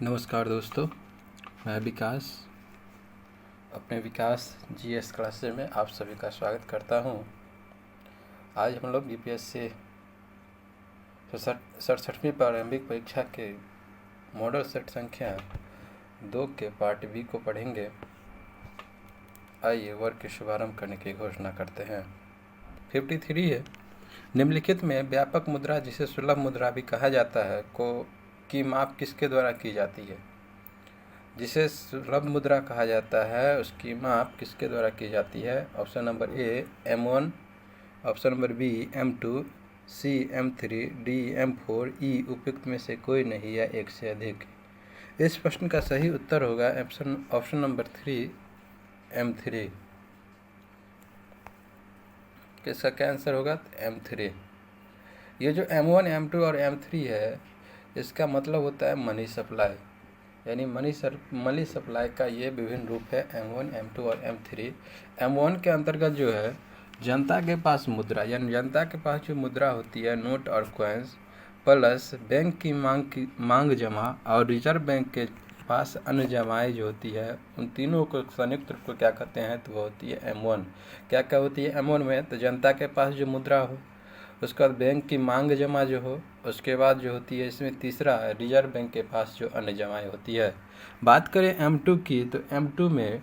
नमस्कार दोस्तों, मैं विकास अपने विकास जीएस क्लासेस में आप सभी का स्वागत करता हूं। आज हम लोग यूपीएससी 67वीं प्रारंभिक परीक्षा के मॉडल सेट संख्या 2 के पार्ट बी को पढ़ेंगे। आइए वर्ग के शुभारंभ करने की घोषणा करते हैं। 53 है। निम्नलिखित में व्यापक मुद्रा, जिसे सुलभ मुद्रा भी कहा जाता है, की माप किसके द्वारा की जाती है? जिसे सुलभ मुद्रा कहा जाता है उसकी माप किसके द्वारा की जाती है? Option number A M1, option number B M2, C M3, D M4, E उपयुक्त में से कोई नहीं या एक से अधिक। इस प्रश्न का सही उत्तर होगा ऑप्शन नंबर 3 M3। किसका क्या आंसर होगा? M3। ये जो M1, M2 और M3 है, इसका मतलब होता है मनी सप्लाई, यानी मनी सप्लाई का ये विभिन्न रूप है M1, M2 और M3। M1 के अंतर्गत जो है जनता के पास मुद्रा, यानी जनता के पास जो मुद्रा होती है, नोट और कॉइन्स, प्लस बैंक की मांग जमा और रिजर्व बैंक के पास अन्य जमाएँ जो होती है, उन तीनों को संयुक्त रूप को क्या कहते हैं? तो वो होती है M1। क्या क्या होती है M1 में? तो जनता के पास जो मुद्रा हो, उसके बाद बैंक की मांग जमा जो हो, उसके बाद जो होती है इसमें तीसरा रिजर्व बैंक के पास जो अन्य जमाएँ होती है। बात करें M2 की, तो M2 में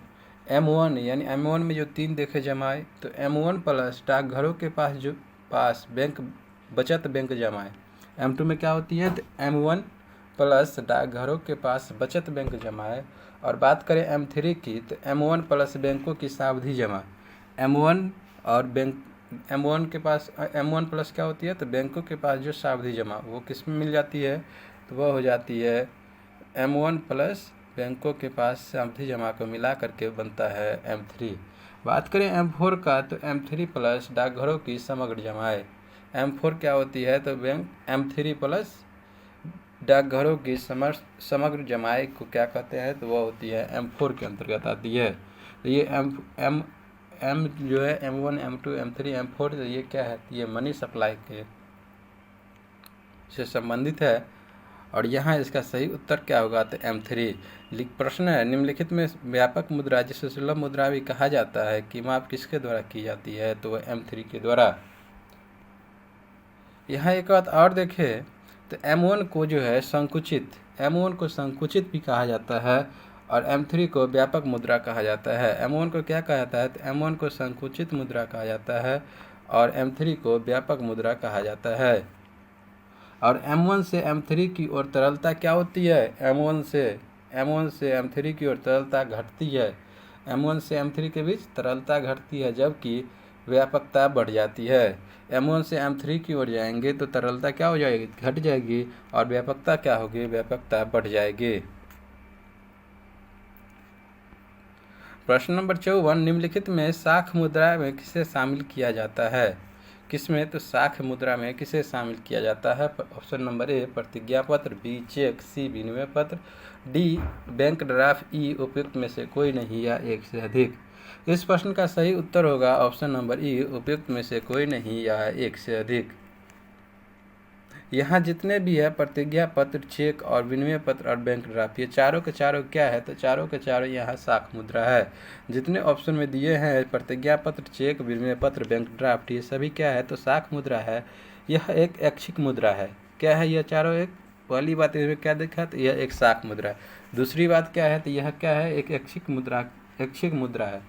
M1 यानी M1 में जो 3 देखे जमाएँ, तो M1 प्लस डाकघरों के पास बैंक बचत बैंक जमाएँ M2 में क्या होती है? तो M1 प्लस डाकघरों के पास बचत बैंक जमाएँ। और बात करें M3 की, तो M1 प्लस बैंकों की सावधि जमा। M1 और बैंक M1 के पास M1 प्लस क्या होती है? तो बैंकों के पास जो सावधि जमा, वो किस में मिल जाती है? तो वह हो जाती है M1 प्लस बैंकों के पास सावधि जमा को मिला करके बनता है M3। बात करें M4 का, तो M3 प्लस डाकघरों की समग्र जमाएँ। M4 क्या होती है? तो बैंक M3 प्लस डाकघरों की समग्र जमाएँ को क्या कहते हैं? तो वह होती है M4 के अंतर्गत आती है। तो ये M जो है M1, M2, M3, M4, तो ये क्या है? ये मनी सप्लाई के से संबंधित है। और यहाँ इसका सही उत्तर क्या होगा? तो M3। प्रश्न है, निम्नलिखित में व्यापक मुद्रा, जिसे सुलभ मुद्रा भी कहा जाता है, की माप किसके द्वारा की जाती है? तो वह M3 के द्वारा। यहाँ एक बात और देखें, तो M1 को जो है M1 को संकुचित भी कहा जाता है और M3 को व्यापक मुद्रा कहा जाता है। M1 को क्या कहा जाता है? तो M1 को संकुचित मुद्रा कहा जाता है और M3 को व्यापक मुद्रा कहा जाता है। और M1 से M3 की ओर तरलता क्या होती है? M1 से M3 की ओर तरलता घटती है। M1 से M3 के बीच तरलता घटती है, जबकि व्यापकता बढ़ जाती है। M1 से M3 की ओर जाएंगे तो तरलता क्या हो जाएगी? घट जाएगी। और व्यापकता क्या होगी? व्यापकता बढ़ जाएगी। प्रश्न नंबर 54, निम्नलिखित में साख मुद्रा में किसे शामिल किया जाता है? किसमें? तो साख मुद्रा में किसे शामिल किया जाता है? ऑप्शन नंबर ए प्रतिज्ञा पत्र, बी चेक, सी विनिमय पत्र, डी बैंक ड्राफ्ट, ई उपयुक्त में से कोई नहीं या एक से अधिक। इस प्रश्न का सही उत्तर होगा ऑप्शन नंबर ई उपयुक्त में से कोई नहीं या एक से अधिक। यहाँ जितने भी है प्रतिज्ञा पत्र, चेक और विनिमय पत्र और बैंक ड्राफ्ट, ये चारों के चारों क्या है? तो चारों के चारों यहाँ साख मुद्रा है। जितने ऑप्शन में दिए हैं प्रतिज्ञा पत्र, चेक, विनिमय पत्र, बैंक ड्राफ्ट, ये सभी क्या है? तो साख मुद्रा है। यह एक ऐच्छिक मुद्रा है। क्या है? यह चारों एक पहली बात इसमें क्या देखा? तो यह एक साख मुद्रा है। दूसरी बात क्या है? तो यह क्या है? एक ऐच्छिक मुद्रा है,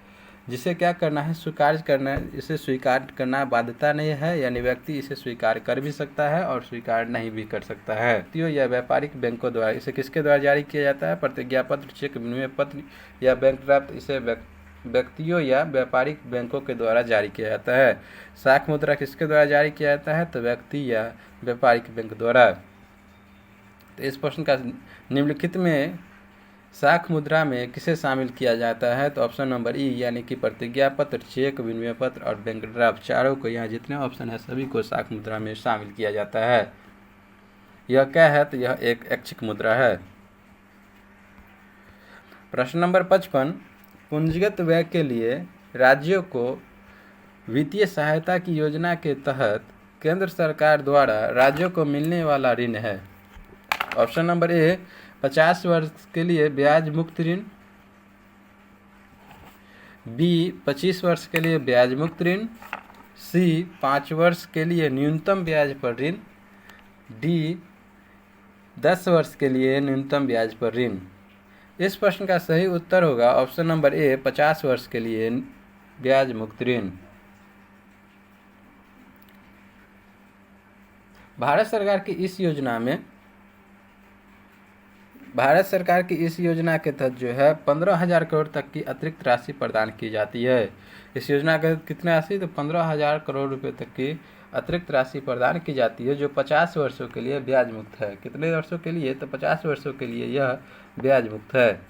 जिसे क्या करना है? स्वीकार करना है। इसे स्वीकार करना बाध्यता नहीं है, यानी व्यक्ति इसे स्वीकार कर भी सकता है और स्वीकार नहीं भी कर सकता है। व्यक्तियों या व्यापारिक बैंकों द्वारा इसे किसके द्वारा जारी किया जाता है? प्रतिज्ञा पत्र, चेक, विनिमय पत्र या बैंक ड्राफ्ट, इसे व्यक्तियों या व्यापारिक बैंकों के द्वारा जारी किया जाता है। साख मुद्रा किसके द्वारा जारी किया जाता है? तो व्यक्ति या व्यापारिक बैंक द्वारा। तो इस प्रश्न का निम्नलिखित में साख मुद्रा में किसे शामिल किया जाता है? तो ऑप्शन नंबर ई यानी कि प्रतिज्ञा पत्र, चेक, विनिमय पत्र और बैंक ड्राफ्ट, चारों को, यहाँ जितने ऑप्शन है सभी को साख मुद्रा में शामिल किया जाता है। यह क्या है? तो यह एक ऐच्छिक मुद्रा है। प्रश्न नंबर 55, पूंजीगत व्यय के लिए राज्यों को वित्तीय सहायता की योजना के तहत केंद्र सरकार द्वारा राज्यों को मिलने वाला ऋण है। ऑप्शन नंबर ए 50 वर्ष के लिए ब्याज मुक्त ऋण, बी 25 वर्ष के लिए ब्याज मुक्त ऋण, सी 5 वर्ष के लिए न्यूनतम ब्याज पर ऋण, डी 10 वर्ष के लिए न्यूनतम ब्याज पर ऋण। इस प्रश्न का सही उत्तर होगा ऑप्शन नंबर ए 50 वर्ष के लिए ब्याज मुक्त ऋण। भारत सरकार की इस योजना के तहत जो है 15,000 करोड़ तक की अतिरिक्त राशि प्रदान की जाती है। इस योजना के कितनी राशि, तो 15,000 करोड़ रुपए तक की अतिरिक्त राशि प्रदान की जाती है, जो 50 वर्षों के लिए ब्याज मुक्त है। कितने वर्षों के लिए, तो 50 वर्षों के लिए यह ब्याज मुक्त है।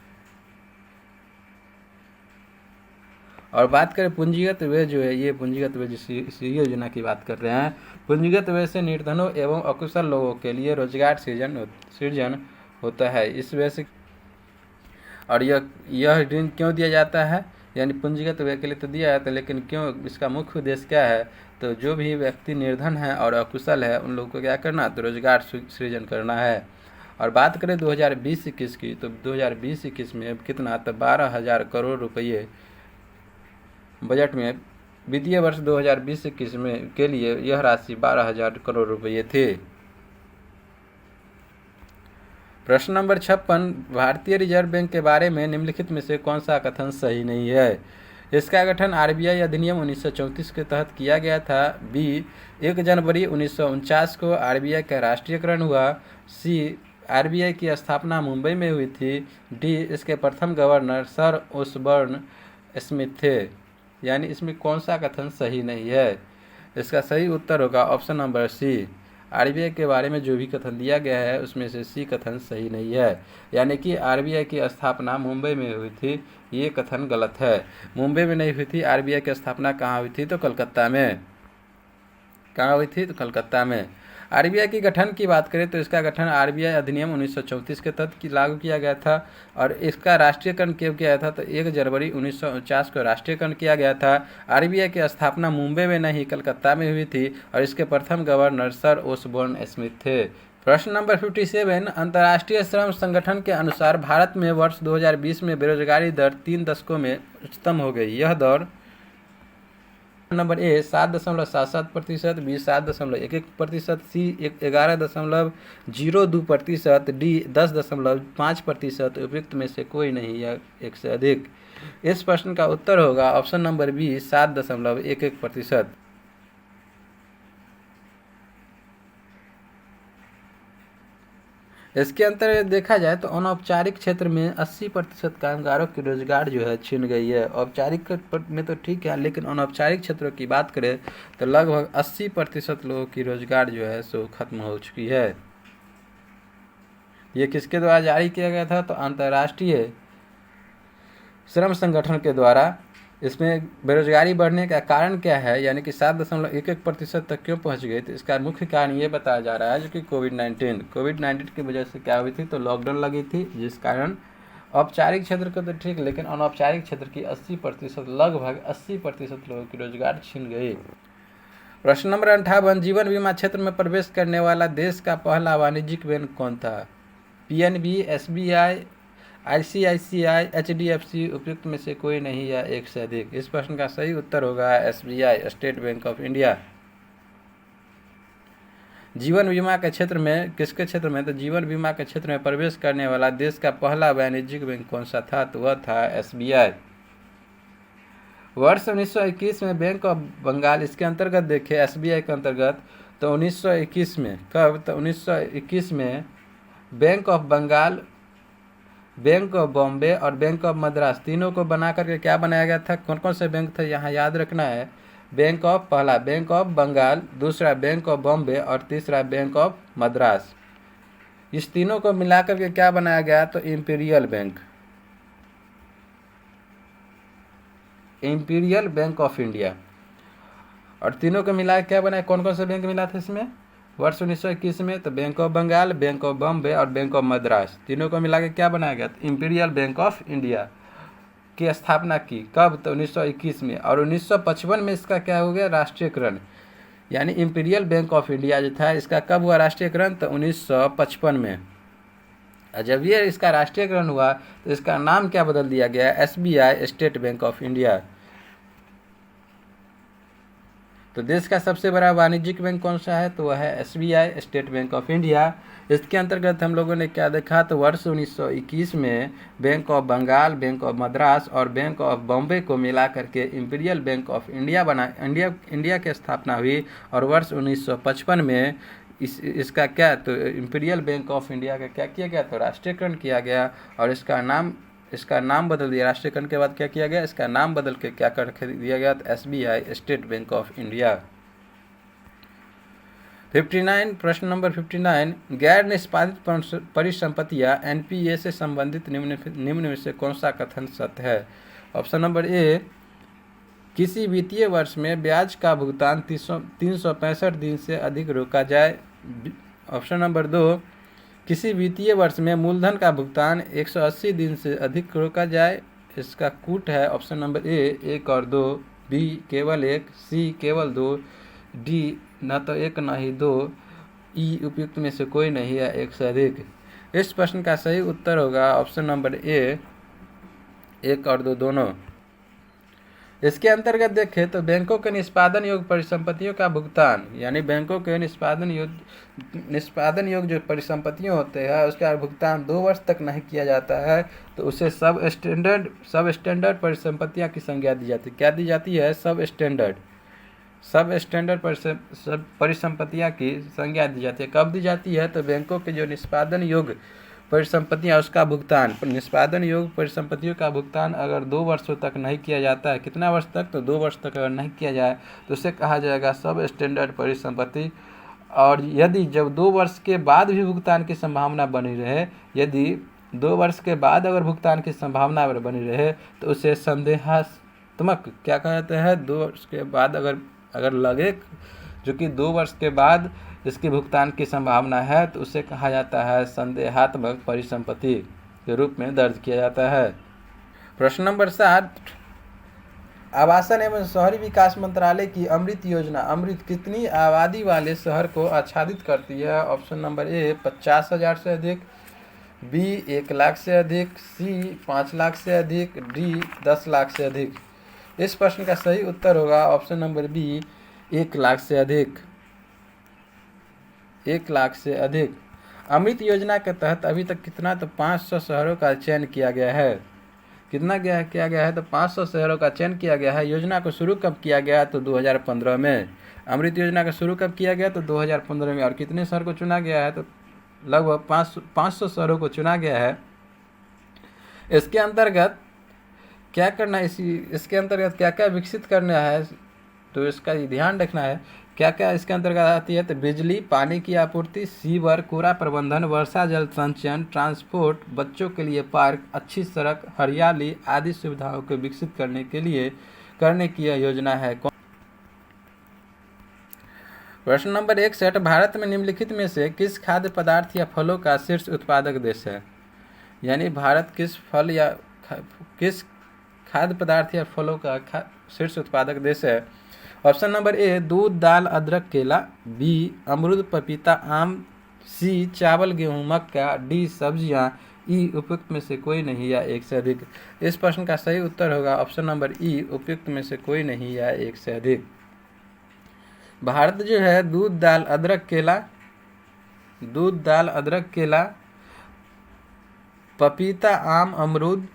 और बात करें पूंजीगत व्यय जो है, ये पूंजीगत व्यय जिस योजना की बात कर रहे हैं, पूंजीगत व्यय से निर्धनों एवं अकुशल लोगों के लिए रोजगार सृजन होता है। इस वजह से और यह ऋण क्यों दिया जाता है, यानी पूंजीगत व्यय के लिए तो दिया जाता है, लेकिन क्यों, इसका मुख्य उद्देश्य क्या है, तो जो भी व्यक्ति निर्धन है और अकुशल है उन लोगों को क्या करना, तो रोजगार सृजन करना है। और बात करें 2020-21 की, तो 2020-21 में कितना, तो 12,000 करोड़ रुपये बजट में वित्तीय वर्ष 2020-21 में के लिए यह राशि 12,000 करोड़ रुपये थे। प्रश्न नंबर 56, भारतीय रिजर्व बैंक के बारे में निम्नलिखित में से कौन सा कथन सही नहीं है। इसका गठन आरबीआई अधिनियम 1934 के तहत किया गया था, बी 1 जनवरी 1949 को आरबीआई का राष्ट्रीयकरण हुआ, सी आरबीआई की स्थापना मुंबई में हुई थी, डी इसके प्रथम गवर्नर सर ओसबर्न स्मिथ थे। यानी इसमें कौन सा कथन सही नहीं है। इसका सही उत्तर होगा ऑप्शन नंबर सी, आरबीआई के बारे में जो भी कथन दिया गया है उसमें से सी कथन सही नहीं है। यानी कि आरबीआई की स्थापना मुंबई में हुई थी, ये कथन गलत है। मुंबई में नहीं हुई थी, आरबीआई की स्थापना कहाँ हुई थी, तो कलकत्ता में। कहाँ हुई थी, तो कलकत्ता में। आरबीआई की गठन की बात करें तो इसका गठन आरबीआई अधिनियम 1934 के तहत लागू किया गया था, और इसका राष्ट्रीयकरण क्यों किया गया था, तो 1 जनवरी 1949 को राष्ट्रीयकरण किया गया था। आरबीआई की स्थापना मुंबई में नहीं कलकत्ता में हुई थी, और इसके प्रथम गवर्नर सर ओसबोर्न स्मिथ थे। प्रश्न नंबर 57, अंतर्राष्ट्रीय श्रम संगठन के अनुसार भारत में वर्ष 2020 में बेरोजगारी दर 3 दशकों में उच्चतम हो गई। यह दर number A 7.77%, B 7.11%, C 11.02%, D 10.5%। उपयुक्त में से कोई नहीं या एक से अधिक। इस प्रश्न का उत्तर होगा ऑप्शन नंबर बी 7.11%। इसके अंतर्गत देखा जाए तो अनौपचारिक क्षेत्र में 80% कामगारों की रोजगार जो है छिन गई है। औपचारिक में तो ठीक है, लेकिन अनौपचारिक क्षेत्रों की बात करें तो लगभग 80% लोगों की रोजगार जो है सो खत्म हो चुकी है। ये किसके द्वारा जारी किया गया था, तो अंतर्राष्ट्रीय श्रम संगठन के द्वारा। इसमें बेरोजगारी बढ़ने का कारण क्या है, यानी कि 7.11% तक क्यों पहुंच गई, तो इसका मुख्य कारण ये बताया जा रहा है जो कि कोविड-19 की वजह से क्या हुई थी, तो लॉकडाउन लगी थी, जिस कारण औपचारिक क्षेत्र को तो ठीक, लेकिन अनौपचारिक क्षेत्र की 80%, लगभग 80% लोगों की रोजगार छिन गई। प्रश्न नंबर 58, जीवन बीमा क्षेत्र में प्रवेश करने वाला देश का पहला वाणिज्यिक बैंक कौन था। PNB, SBI, ICICI, HDFC. उपयुक्त में से कोई नहीं या एक से अधिक। इस प्रश्न का सही उत्तर होगा SBI, state bank of India. जीवन बीमा के क्षेत्र में, किसके क्षेत्र में, तो जीवन बीमा के क्षेत्र में प्रवेश करने वाला देश का पहला वाणिज्यिक बैंक कौन सा था, तो वह था एसबीआई। वर्ष 1921 में बैंक ऑफ बंगाल, इसके अंतर्गत देखें एसबीआई के अंतर्गत, तो 1921 में, कब, तो 1921 में Bank of Bengal, Bank of Bombay और बैंक ऑफ मद्रास तीनों को बना करके क्या बनाया गया था। कौन कौन से बैंक थे यहाँ याद रखना है। पहला बैंक ऑफ बंगाल, दूसरा बैंक ऑफ बॉम्बे और तीसरा बैंक ऑफ मद्रास। इस तीनों को मिलाकर के क्या बनाया गया, तो इंपीरियल बैंक ऑफ इंडिया। और तीनों को मिला क्या बनाया, कौन कौन से बैंक मिला था इसमें वर्ष 1921 में, तो Bank of Bengal, Bank of Bombay और बैंक ऑफ मद्रास, तीनों को मिला के क्या बनाया गया, इंपीरियल बैंक ऑफ इंडिया की स्थापना की। कब, तो 1921 में। और 1955 में इसका क्या हो गया, राष्ट्रीयकरण। यानी इंपीरियल बैंक ऑफ इंडिया जो था इसका कब हुआ राष्ट्रीयकरण, तो 1955 में। जब ये इसका राष्ट्रीयकरण हुआ तो इसका नाम क्या बदल दिया गया? SBI, state bank of India. तो देश का सबसे बड़ा वाणिज्यिक बैंक कौन सा है? तो वह है SBI, state bank of India. इसके अंतर्गत हम लोगों ने क्या देखा? तो वर्ष 1921 में Bank of Bengal, Bank of Madras और बैंक ऑफ बॉम्बे को मिला करके इंपीरियल बैंक ऑफ इंडिया की स्थापना हुई। और वर्ष 1955 में इसका क्या, तो इंपीरियल बैंक ऑफ इंडिया का क्या किया गया? तो राष्ट्रीयकरण किया गया और इसका नाम बदल दिया। राष्ट्रीयकरण के बाद क्या किया गया? इसका नाम बदल के क्या कर दिया गया? तो SBI, state bank of India. 59, प्रश्न नंबर 59, गैर निष्पादित परिसंपत्तियां NPA से संबंधित निम्न में से कौन सा कथन सत्य है? ऑप्शन नंबर ए, किसी वित्तीय वर्ष में ब्याज का भुगतान 365 दिन से अधिक रोका जाए। ऑप्शन नंबर 2, किसी वित्तीय वर्ष में मूलधन का भुगतान 180 दिन से अधिक रोका जाए। इसका कूट है ऑप्शन नंबर ए 1 और 2, बी केवल 1, सी केवल 2, डी न तो 1 न ही 2, ई उपयुक्त में से कोई नहीं है 1 से अधिक। इस प्रश्न का सही उत्तर होगा ऑप्शन नंबर ए 1 और 2 दोनों। इसके अंतर्गत देखें तो बैंकों के निष्पादन योग्य परिसंपत्तियों का भुगतान, यानी बैंकों के निष्पादन योग्य जो परिसंपत्तियों होते हैं उसका भुगतान 2 वर्ष तक नहीं किया जाता है तो उसे सब स्टैंडर्ड परिसंपत्तियां की संज्ञा दी जाती है। क्या दी जाती है? सब स्टैंडर्ड परिसंपत्तियां की संज्ञा दी जाती है। कब दी जाती है? तो बैंकों के जो निष्पादन योग्य परिसंपत्तियां उसका भुगतान, निष्पादन योग्य परिसंपत्तियों का भुगतान अगर 2 वर्षों तक नहीं किया जाता है। कितना वर्ष तक? तो 2 वर्ष तक अगर नहीं किया जाए तो उसे कहा जाएगा सब स्टैंडर्ड परिसंपत्ति। और यदि जब 2 वर्ष के बाद भी भुगतान की संभावना बनी रहे, यदि 2 वर्ष के बाद अगर भुगतान की संभावना बनी रहे तो उसे संदेहात्मक क्या कहते हैं? 2 वर्ष के बाद अगर लगे जो कि 2 वर्ष के बाद इसकी भुगतान की संभावना है तो उसे कहा जाता है संदेहात्मक परिसंपत्ति के रूप में दर्ज किया जाता है। प्रश्न नंबर 7, आवासन एवं शहरी विकास मंत्रालय की अमृत योजना कितनी आबादी वाले शहर को आच्छादित करती है? ऑप्शन नंबर ए 50,000 से अधिक, बी 1 लाख से अधिक, सी 5 लाख से अधिक, डी 10 लाख से अधिक। इस प्रश्न का सही उत्तर होगा ऑप्शन नंबर बी 1 लाख से अधिक। 1 लाख से अधिक। अमृत योजना के तहत अभी तक कितना? तो 500 शहरों का चयन किया गया है। कितना किया गया है? तो 500 शहरों का चयन किया गया है। योजना को शुरू कब किया गया? तो 2015 में। अमृत योजना का शुरू कब किया गया? तो 2015 में। और कितने शहर को चुना गया है? तो लगभग 500 शहरों को चुना गया है। इसके अंतर्गत क्या करना है? इसके अंतर्गत क्या क्या विकसित करना है? तो इसका ध्यान रखना है क्या क्या इसके अंतर्गत आती है। तो बिजली, पानी की आपूर्ति, सीवर, कूड़ा प्रबंधन, वर्षा जल संचयन, ट्रांसपोर्ट, बच्चों के लिए पार्क, अच्छी सड़क, हरियाली आदि सुविधाओं को विकसित करने की यह योजना है। प्रश्न नंबर 61, भारत में निम्नलिखित में से किस खाद्य पदार्थ या फलों का शीर्ष उत्पादक देश है? यानी भारत किस खाद्य पदार्थ या फलों का शीर्ष उत्पादक देश है? ऑप्शन नंबर ए दूध, दाल, अदरक, केला, बी अमरूद, पपीता, आम, सी चावल, गेहूं, मक्का, डी सब्जियां, ई उपयुक्त में से कोई नहीं या 1 से अधिक। इस प्रश्न का सही उत्तर होगा ऑप्शन नंबर ई उपयुक्त में से कोई नहीं या 1 से अधिक। भारत जो है दूध, दाल, अदरक, केला, पपीता, आम, अमरूद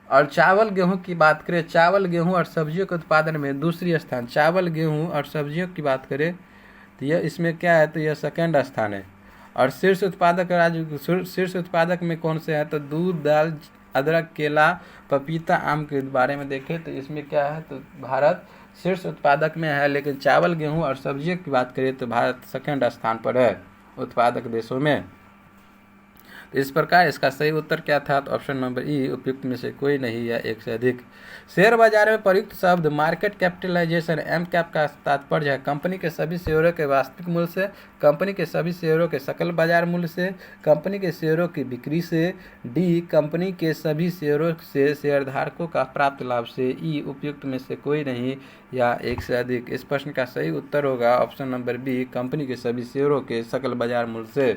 और चावल गेहूं की बात करें, चावल गेहूं और सब्जियों के उत्पादन में दूसरी स्थान। चावल गेहूं और सब्जियों की बात करें तो यह इसमें क्या है? तो यह सेकंड स्थान है। और शीर्ष उत्पादक में कौन से है? तो दूध, दाल, अदरक, केला, पपीता, आम के बारे में देखें तो इसमें क्या है? तो भारत शीर्ष उत्पादक में है। लेकिन चावल गेहूँ और सब्जियों की बात करें तो भारत सेकंड स्थान पर है उत्पादक देशों में। इस प्रकार इसका सही उत्तर क्या था? तो ऑप्शन नंबर ई, उपयुक्त में से कोई नहीं या एक से अधिक। शेयर बाजार में प्रयुक्त शब्द मार्केट कैपिटलाइजेशन एम कैप का तात्पर्य है कंपनी के सभी शेयरों के वास्तविक मूल्य से, कंपनी के सभी शेयरों के सकल बाजार मूल्य से, कंपनी के शेयरों की बिक्री से, डी कंपनी के सभी शेयरों से शेयरधारकों का प्राप्त लाभ से, ई उपयुक्त में से कोई नहीं या एक से अधिक। इस प्रश्न का सही उत्तर होगा ऑप्शन नंबर बी, कंपनी के सभी शेयरों के सकल बाजार मूल्य से।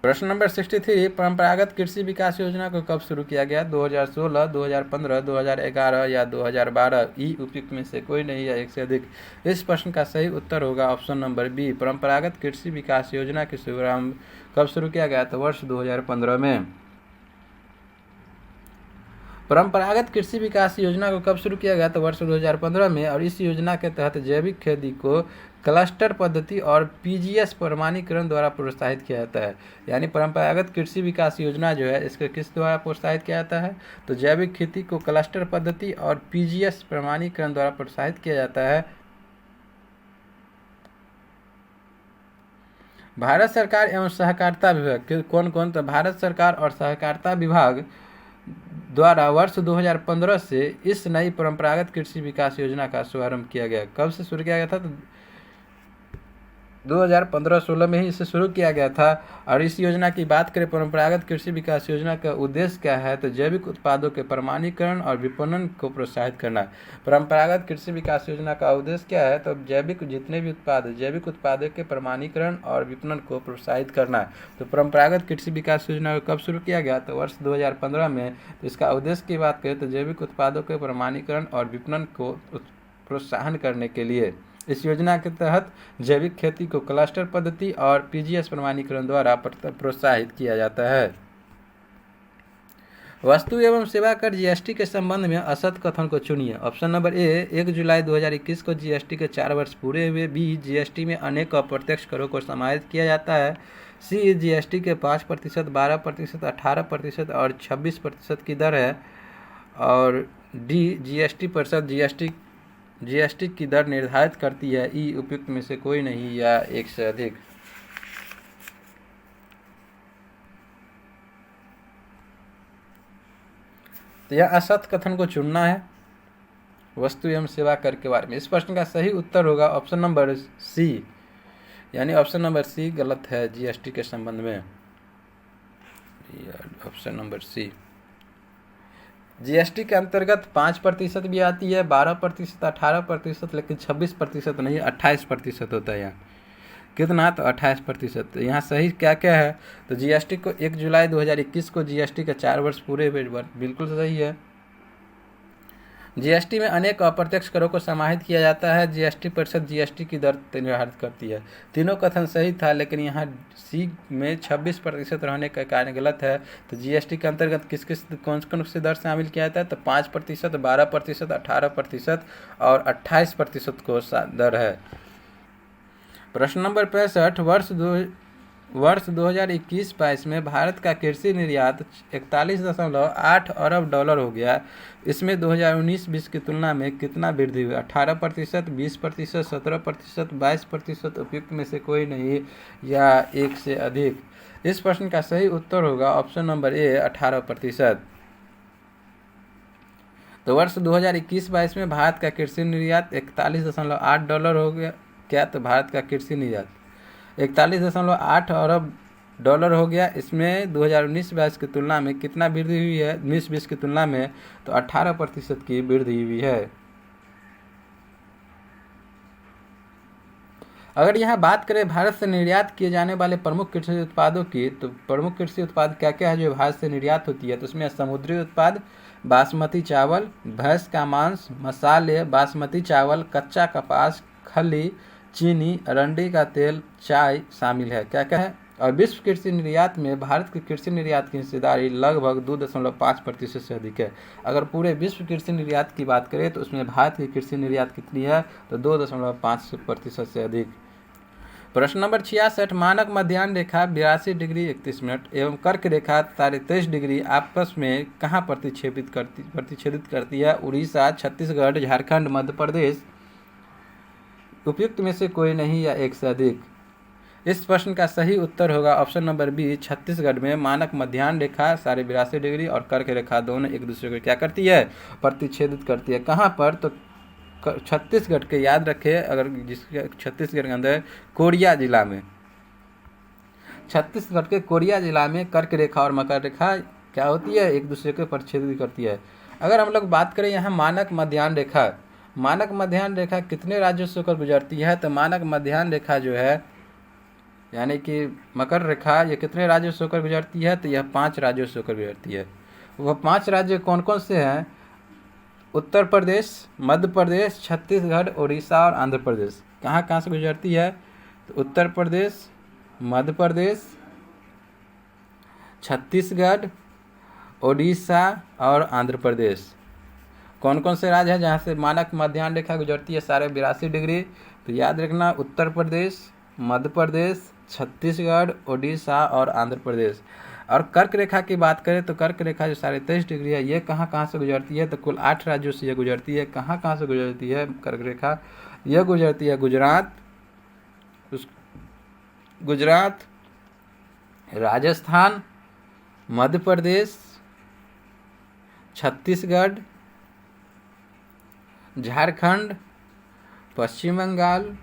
प्रश्न नंबर 63, परंपरागत कृषि विकास योजना को कब शुरू किया गया? 2016, 2015, 2011 या 2012? ई उपयुक्त में से कोई नहीं या एक से अधिक। इस प्रश्न का सही उत्तर होगा ऑप्शन नंबर बी, परंपरागत कृषि विकास योजना की शुभारंभ कब शुरू किया गया? तो वर्ष 2015 में। परंपरागत कृषि विकास योजना को कब शुरू किया गया? तो वर्ष 2015 में। और इस योजना के तहत जैविक खेती को क्लस्टर पद्धति और पीजीएस प्रमाणीकरण द्वारा प्रोत्साहित किया जाता है। यानी परंपरागत कृषि विकास योजना जो है इसको किस द्वारा प्रोत्साहित किया जाता है? तो जैविक खेती को क्लस्टर पद्धति और पीजीएस प्रमाणीकरण द्वारा प्रोत्साहित किया जाता है। भारत सरकार एवं सहकारिता विभाग कौन कौन? तो भारत सरकार और सहकारिता विभाग द्वारा वर्ष 2015 से इस नई परंपरागत कृषि विकास योजना का शुभारंभ किया गया। कब से शुरू किया गया था? तो 2015-16 में ही इसे शुरू किया गया था। और इस योजना की बात करें, परंपरागत कृषि विकास योजना का उद्देश्य क्या है? तो जैविक उत्पादों के प्रमाणीकरण और विपणन को प्रोत्साहित करना। परंपरागत कृषि विकास योजना का उद्देश्य क्या है? तो जैविक जितने भी उत्पाद जैविक उत्पादों के प्रमाणीकरण और विपणन को प्रोत्साहित करना। तो परंपरागत कृषि विकास योजना को कब शुरू किया गया? तो वर्ष 2015 में। तो इसका उद्देश्य की बात करें तो जैविक उत्पादों के प्रमाणीकरण और विपणन को प्रोत्साहन करने के लिए इस योजना के तहत जैविक खेती को क्लस्टर पद्धति और पीजीएस प्रमाणीकरण द्वारा प्रोत्साहित किया जाता है। वस्तु एवं सेवा कर जीएसटी के संबंध में असत कथन को चुनिए। ऑप्शन नंबर ए, 1 जुलाई 2021 को जीएसटी के 4 वर्ष पूरे हुए। बी, जीएसटी में अनेक अप्रत्यक्ष करों को समाहित किया जाता है। सी, जीएसटी के 5%, 12%, 18% और 26% की दर है। और डी, जीएसटी परिषद जीएसटी की दर निर्धारित करती है। ई उपयुक्त में से कोई नहीं या एक से अधिक। तो यह असत कथन को चुनना है वस्तु एवं सेवा कर के बारे में। इस प्रश्न का सही उत्तर होगा ऑप्शन नंबर सी, यानी ऑप्शन नंबर सी गलत है जीएसटी के संबंध में। ऑप्शन नंबर सी। जीएसटी के अंतर्गत 5% भी आती है, 12%, 18%, लेकिन 26% नहीं, 28% होता है यहाँ। कितना? तो 28%। यहाँ सही क्या क्या है? तो जीएसटी को 1 जुलाई 2021 को जीएसटी के 4 वर्ष पूरे हुए, बिल्कुल सही है। जीएसटी में अनेक अप्रत्यक्ष करों को समाहित किया जाता है। जीएसटी परिषद जीएसटी की दर निर्धारित करती है। तीनों कथन सही था, लेकिन यहाँ सी में 26% रहने का कारण गलत है। तो जीएसटी के अंतर्गत किस किस कौन से दर शामिल किया जाता है? तो 5%, 12%, 18% और 28% को दर है। प्रश्न नंबर 65, वर्ष 2021-22 में भारत का कृषि निर्यात 41.8 अरब डॉलर हो गया। इसमें 2019-20 की तुलना में कितना वृद्धि हुई? 18%, 20%, 17%, 22%? उपयुक्त में से कोई नहीं या एक से अधिक। इस प्रश्न का सही उत्तर होगा ऑप्शन नंबर ए, 18%। तो वर्ष 2021-22 में भारत का कृषि निर्यात 41.8 डॉलर हो गया। क्या? तो भारत का कृषि निर्यात 41.8 अरब डॉलर हो गया। इसमें 2019-22 की तुलना में कितना वृद्धि हुई है? 19-20 की तुलना में तो 18% की वृद्धि हुई है। अगर यहाँ बात करें भारत से निर्यात किए जाने वाले प्रमुख कृषि उत्पादों की, तो प्रमुख कृषि उत्पाद क्या क्या है जो भारत से निर्यात होती है? तो उसमें समुद्री उत्पाद, बासमती चावल, भैंस का मांस, मसाले, बासमती चावल, कच्चा कपास, खली, चीनी, अरंडी का तेल, चाय शामिल है। क्या क्या है? और विश्व कृषि निर्यात में भारत की कृषि निर्यात की हिस्सेदारी लगभग 2.5% से अधिक है। अगर पूरे विश्व कृषि निर्यात की बात करें तो उसमें भारत की कृषि निर्यात कितनी है? तो 2.5% से अधिक। प्रश्न नंबर 66, मानक मध्याह्न रेखा 82 डिग्री 31 मिनट एवं कर्क रेखा 23 डिग्री आपस में कहाँ प्रतिच्छेदित करती है? उड़ीसा, छत्तीसगढ़, झारखंड, मध्य प्रदेश? उपयुक्त में से कोई नहीं या एक से अधिक। इस प्रश्न का सही उत्तर होगा ऑप्शन नंबर बी, छत्तीसगढ़ में मानक मध्याह्न रेखा 82.5 डिग्री और कर्क रेखा दोनों एक दूसरे को क्या करती है, प्रतिच्छेदित करती है। कहाँ पर, तो छत्तीसगढ़ के, याद रखें, अगर जिसके छत्तीसगढ़ के अंदर कोरिया जिला में, छत्तीसगढ़ के कोरिया जिला में कर्क रेखा और मकर रेखा क्या होती है, एक दूसरे को प्रतिच्छेदित करती है। अगर हम लोग बात करें यहाँ मानक मध्याह्न रेखा, मानक मध्याह्न रेखा कितने राज्यों से होकर गुजरती है, तो मानक मध्याह्न रेखा जो है यानी कि मकर रेखा, ये कितने राज्यों से होकर गुजरती है, तो यह 5 राज्यों से होकर गुजरती है। वह 5 राज्य कौन कौन से हैं, उत्तर प्रदेश, मध्य प्रदेश, छत्तीसगढ़, उड़ीसा और आंध्र प्रदेश। कहाँ कहाँ से गुजरती है, तो उत्तर प्रदेश, मध्य प्रदेश, छत्तीसगढ़, उड़ीसा और आंध्र प्रदेश। कौन कौन से राज्य हैं जहाँ से मानक मध्याह्न रेखा गुजरती है 82.5 डिग्री, तो याद रखना उत्तर प्रदेश, मध्य प्रदेश, छत्तीसगढ़, उड़ीसा और आंध्र प्रदेश। और कर्क रेखा की बात करें तो कर्क रेखा जो 23.5 डिग्री है, ये कहाँ कहाँ से गुजरती है, तो कुल 8 राज्यों से ये गुजरती है। कहाँ कहाँ से गुजरती है कर्क रेखा, यह गुजरती है गुजरात, राजस्थान, मध्य प्रदेश, छत्तीसगढ़, झारखंड, पश्चिम बंगाल,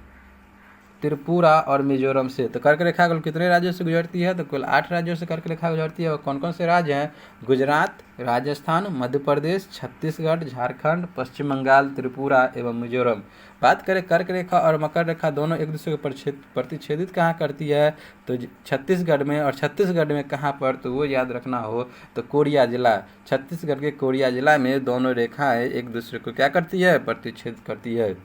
त्रिपुरा और मिजोरम से। तो कर्क रेखा कुल कितने राज्यों से गुजरती है, तो कुल 8 राज्यों से कर्क रेखा गुजरती है। और कौन कौन से राज्य हैं, गुजरात, राजस्थान, मध्य प्रदेश, छत्तीसगढ़, झारखंड, पश्चिम बंगाल, त्रिपुरा एवं मिजोरम। बात करें कर्क रेखा और मकर रेखा दोनों एक दूसरे को प्रतिच्छेदित कहाँ करती है, तो छत्तीसगढ़ में। और छत्तीसगढ़ में कहाँ पर, तो वो याद रखना हो तो कोरिया जिला, छत्तीसगढ़ के कोरिया जिला में दोनों रेखाएं एक दूसरे को क्या करती है, प्रतिच्छेदित करती है।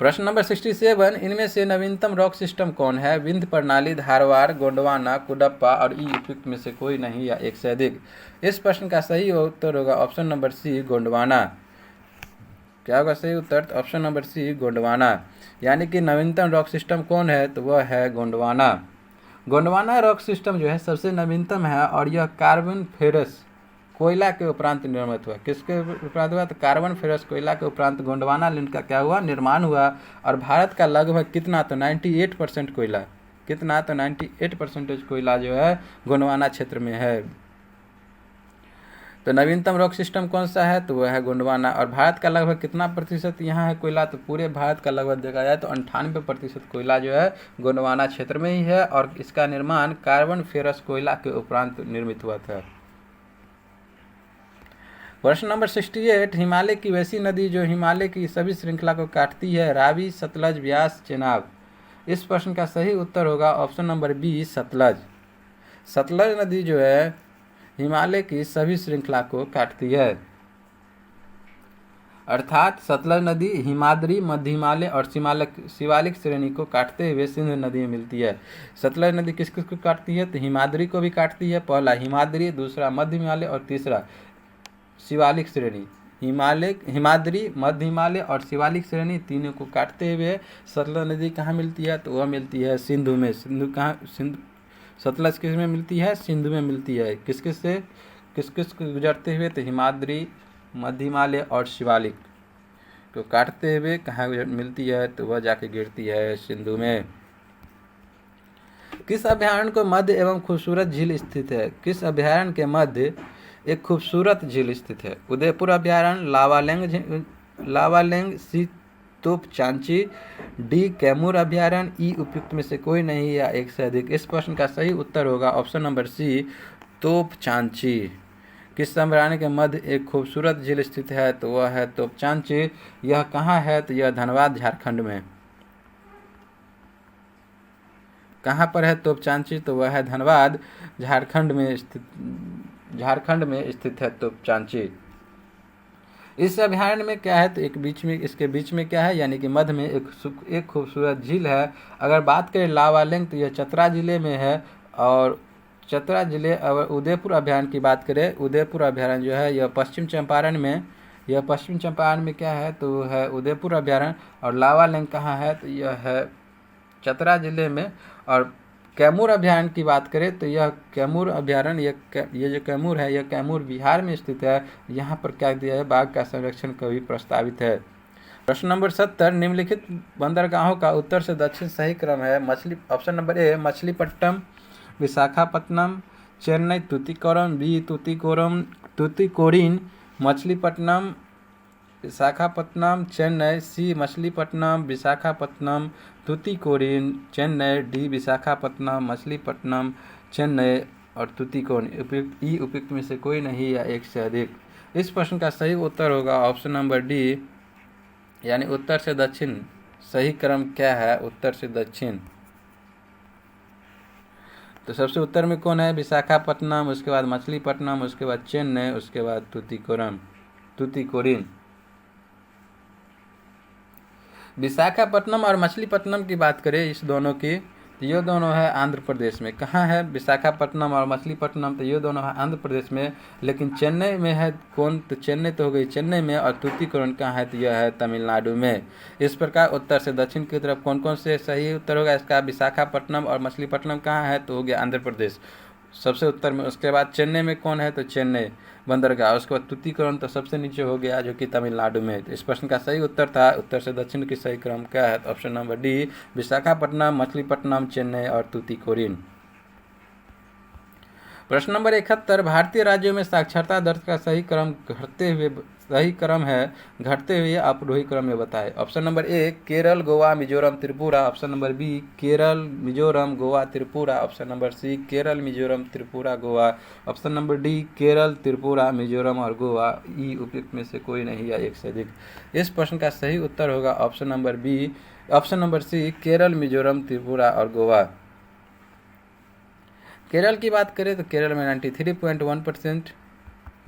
प्रश्न नंबर 67, इनमें से नवीनतम रॉक सिस्टम कौन है, विंध्य प्रणाली, धारवाड़, गोंडवाना, कुडप्पा और ई उपयुक्त में से कोई नहीं या एक से अधिक। इस प्रश्न का सही उत्तर होगा ऑप्शन नंबर सी, गोंडवाना। क्या होगा सही उत्तर, ऑप्शन नंबर सी, गोंडवाना। यानी कि नवीनतम रॉक सिस्टम कौन है, तो वह है गोंडवाना। गोंडवाना रॉक सिस्टम जो है सबसे नवीनतम है और यह कार्बन फेरस कोयला के उपरांत निर्मित हुआ। किसके उपरांत हुआ, तो कार्बन फेरस कोयला के उपरांत गोंडवाना लिंक का क्या हुआ, निर्माण हुआ। और भारत का लगभग कितना, तो 98% कोयला, कितना, तो 98% कोयला जो है गोंडवाना क्षेत्र में है। तो नवीनतम रॉक सिस्टम कौन सा है, तो वह है गोंडवाना। और भारत का लगभग कितना प्रतिशत यहाँ है कोयला, तो पूरे भारत का लगभग देखा जाए तो 98% कोयला जो है गोंडवाना क्षेत्र में ही है। और इसका निर्माण कार्बन फेरस कोयला के उपरांत निर्मित हुआ था। प्रश्न नंबर 68, हिमालय की वैसी नदी जो हिमालय की सभी श्रृंखला को काटती है, रावी, सतलज, ब्यास, चेनाब। इस प्रश्न का सही उत्तर होगा option number B, Sutlej. Sutlej नदी जो है हिमालय की सभी श्रृंखला को काटती है। अर्थात सतलज नदी हिमाद्री, मध्य हिमालय और शिवालिक श्रेणी को काटते हुए सिंधु नदी में मिलती है। सतलज नदी किस किस को काटती है, तो हिमाद्री को भी काटती है। पहला हिमाद्री, दूसरा मध्य हिमालय और तीसरा शिवालिक श्रेणी। हिमाद्री, मध्य हिमालय और शिवालिक श्रेणी तीनों को काटते हुए सतलज नदी कहाँ मिलती है, तो वह मिलती है सिंधु में। सतलज किस में मिलती है, सिंधु में मिलती है। किस किस को गुजरते हुए, तो हिमाद्री, मध्य हिमालय और शिवालिक को काटते हुए कहाँ मिलती है, तो वह जाके गिरती है सिंधु में। किस अभयारण्य को मध्य एवं खूबसूरत झील स्थित है, किस अभयारण्य के मध्य एक खूबसूरत झील स्थित है। उदयपुर अभयारण्य, लावालेंग, सी तोपचांची, डी कैमूर अभयारण्य, ई उपयुक्त में से कोई नहीं या एक से अधिक। इस प्रश्न का सही उत्तर होगा ऑप्शन नंबर सी, तोपचांची। किस अभयारण्य के मध्य एक खूबसूरत झील स्थित है, तो वह है तोपचांची। यह कहाँ है, तो यह धनबाद, झारखंड में। कहाँ पर है तोपचांची, तो वह है धनबाद, झारखंड में स्थित है तोपचांची। इस अभयारण्य में क्या है, तो इसके बीच में क्या है, यानी कि मध्य में एक खूबसूरत झील है। अगर बात करें लावालेंग, तो यह चतरा जिले में है। और चतरा जिले, अगर उदयपुर अभयारण्य की बात करें, उदयपुर अभयारण्य जो है यह पश्चिम चंपारण में क्या है, तो है उदयपुर अभयारण्य। और लावालेंग कहाँ है, तो यह है चतरा जिले में। और कैमूर अभयारण्य की बात करें तो यह कैमूर अभयारण्य, ये जो कैमूर है, यह कैमूर बिहार में स्थित है। यहाँ पर क्या दिया है, बाघ का संरक्षण का भी प्रस्तावित है। प्रश्न नंबर 70, निम्नलिखित बंदरगाहों का उत्तर से दक्षिण सही क्रम है। Option number A Machilipatnam, Visakhapatnam, Chennai Tuticorin, B Tuticorin, Machilipatnam, Visakhapatnam, Chennai, C Machilipatnam, Visakhapatnam, Tuticorin, Chennai, D Visakhapatnam, Machilipatnam, Chennai और तूतीकोरिन। उपयुक्त में से कोई नहीं या एक से अधिक। इस प्रश्न का सही उत्तर होगा ऑप्शन नंबर डी, यानी उत्तर से दक्षिण। सही क्रम क्या है उत्तर से दक्षिण? तो सबसे उत्तर में कौन है? विशाखापट्टनम, उसके बाद मछलीपट्टनम, उसके बाद चेन्नई, उसके बाद तूतीकोरिन। विशाखापट्टनम और मछलीपट्टनम की बात करें इस दोनों की, तो ये दोनों है आंध्र प्रदेश में। कहाँ है विशाखापट्टनम और मछलीपट्टनम? तो ये दोनों है आंध्र प्रदेश में। लेकिन चेन्नई में है कौन? तो चेन्नई तो हो गई चेन्नई में, और तूतीकोरिन कहाँ है? तो यह है तमिलनाडु में। इस प्रकार उत्तर से दक्षिण की तरफ कौन कौन से सही उत्तर होगा इसका? विशाखापट्टनम और मछलीपट्टनम कहाँ है? तो हो गया आंध्र प्रदेश सबसे उत्तर में। उसके बाद चेन्नई में कौन है? तो चेन्नई बंदरगाह। उसके बाद तूतीकोरिन तो सबसे नीचे हो गया जो कि तमिलनाडु में। तो इस प्रश्न का सही उत्तर था उत्तर से दक्षिण की सही क्रम क्या है? तो option number D, Visakhapatnam, Machilipatnam, Chennai और तूतीकोरिन। प्रश्न नंबर 71, भारतीय राज्यों में साक्षरता दर का सही क्रम है घटते हुए आरोही क्रम में बताएं। Option number A Kerala, Goa, Mizoram, Tripura. Option number B Kerala, Mizoram, Goa, Tripura. Option number C Kerala, Mizoram, Tripura, Goa. Option number D Kerala, Tripura, Mizoram और गोवा। ई उपयुक्त में से कोई नहीं या एक से अधिक। इस प्रश्न का सही उत्तर होगा option number C Kerala, Mizoram, Tripura और गोवा। केरल की बात करें तो केरल में 93.1%,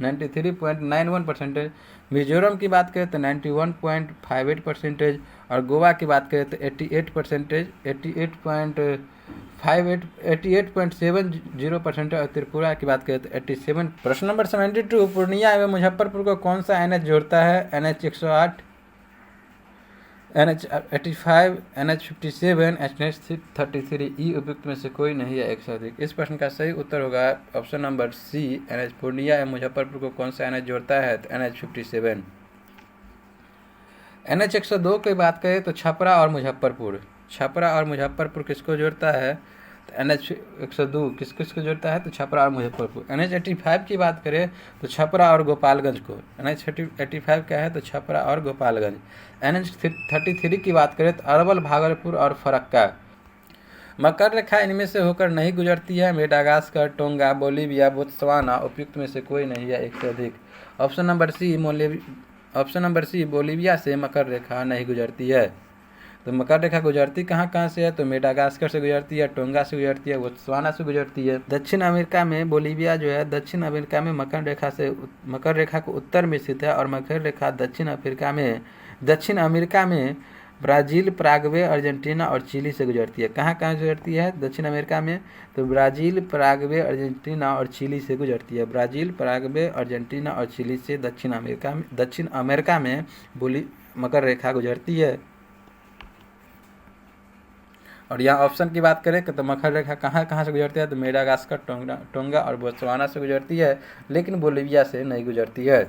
93.91%। मिजोरम की बात करें तो 91.58%। और गोवा की बात करें तो 88%, 88.70%। और त्रिपुरा की बात करें तो 87। प्रश्न नंबर 72, पूर्णिया एवं मुजफ्फरपुर को कौन सा NH जोड़ता है? NH 108, NH 85, NH 57, NH 33। ई उपयुक्त में से कोई नहीं है एक से अधिक। इस प्रश्न का सही उत्तर होगा option number C, NH Purnia एवं मुजफ्फरपुर को कौन सा NH जोड़ता है? तो NH 57। NH 102 की बात करें तो छपरा और मुजफ्फरपुर किसको जोड़ता है? तो NH 102 किसको जोड़ता है? तो छपरा और मुजफ्फरपुर। NH 85 की बात करें तो छपरा और गोपालगंज को। NH 85 क्या है? तो छपरा और गोपालगंज। NH 33 की बात करें तो अरवल, भागलपुर और फरक्का। मकर रेखा इनमें से होकर नहीं गुजरती है? Madagascar, tonga, Bolivia, Botswana. उपयुक्त में से कोई नहीं है एक से अधिक। ऑप्शन नंबर सी बोलीविया से मकर रेखा नहीं गुजरती है। तो मकर रेखा गुजरती कहाँ से है? तो मेडागास्कर से गुजरती है, टोंगा से गुजरती है, बोत्सवाना से गुजरती है। दक्षिण अमेरिका में बोलीविया जो है दक्षिण अमेरिका में मकर रेखा को उत्तर में स्थित है। और मकर रेखा दक्षिण अमेरिका में ब्राज़ील, पैराग्वे, अर्जेंटीना और चिली से गुजरती है। कहाँ गुजरती है दक्षिण अमेरिका में? तो ब्राज़ील, पैराग्वे, अर्जेंटीना और चिली से गुजरती है। ब्राज़ील, पैराग्वे, अर्जेंटीना और चिली से दक्षिण अमेरिका में मकर रेखा गुजरती है। और यहाँ ऑप्शन की बात करें तो मकर रेखा कहाँ से गुजरती है? तो मेडागास्कर, टोंगा और बोत्सवाना से गुजरती है, लेकिन बोलीविया से नहीं गुजरती है।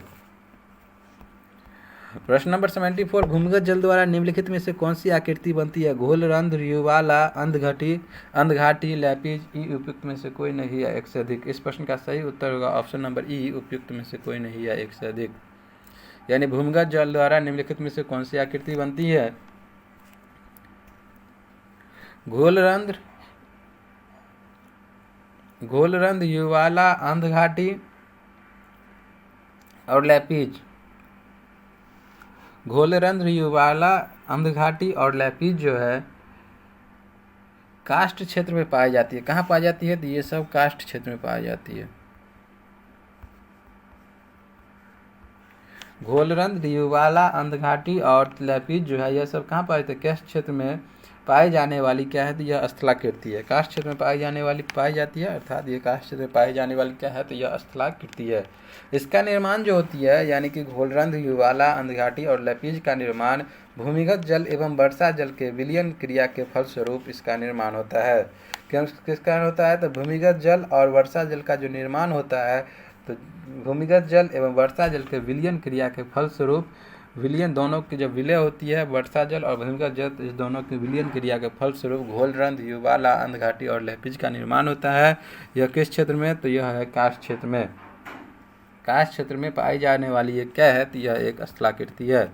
प्रश्न नंबर 74, भूमिगत जल द्वारा निम्नलिखित में से कौन सी आकृति बनती है? घोलरंध, युवाला, अंधघाटी, लैपिज। ई उपयुक्त में से कोई नहीं है एक से अधिक। इस प्रश्न का सही उत्तर होगा ऑप्शन नंबर ई, उपयुक्त में से कोई नहीं है एक से अधिक। यानी भूमिगत जल द्वारा निम्नलिखित में से कौन सी आकृति बनती है? घोलरंध, युवाला, अंधघाटी और लैपिज। घोलरंध, युवाला, अंधघाटी और लैपिज जो है कास्ट क्षेत्र में पाई जाती है। कहाँ पाई जाती है? तो ये सब कास्ट क्षेत्र में पाई जाती है। घोलरंध, युवाला, अंधघाटी और लैपिज जो है यह सब कहाँ पाई जाती है? कास्ट क्षेत्र में पाई जाने वाली क्या है? तो यह स्थलाकृति है। कास्ट क्षेत्र में पाई जाती है, अर्थात ये कास्ट क्षेत्र में पाई जाने वाली क्या है? तो यह स्थलाकृति है। इसका निर्माण जो होती है यानी कि घोलरंध, युवाला, अंधघाटी और लैपिज का निर्माण भूमिगत जल एवं वर्षा जल के विलयन क्रिया के फलस्वरूप इसका निर्माण होता है। किस कारण होता है? तो भूमिगत जल और वर्षा जल का जो निर्माण होता है, तो भूमिगत जल एवं वर्षा जल के विलयन क्रिया के फलस्वरूप विलयन दोनों की जब विलय होती है वर्षा जल और भूमिगत जल, इस दोनों की विलयन क्रिया के फलस्वरूप घोलरंध्र, युवाला, अंधघाटी और लहपिज का निर्माण होता है। यह किस क्षेत्र में? तो यह है काष्ठ क्षेत्र में। काष्ठ क्षेत्र में पाई जाने वाली ये क्या है? तो यह एक स्थलाकृति है।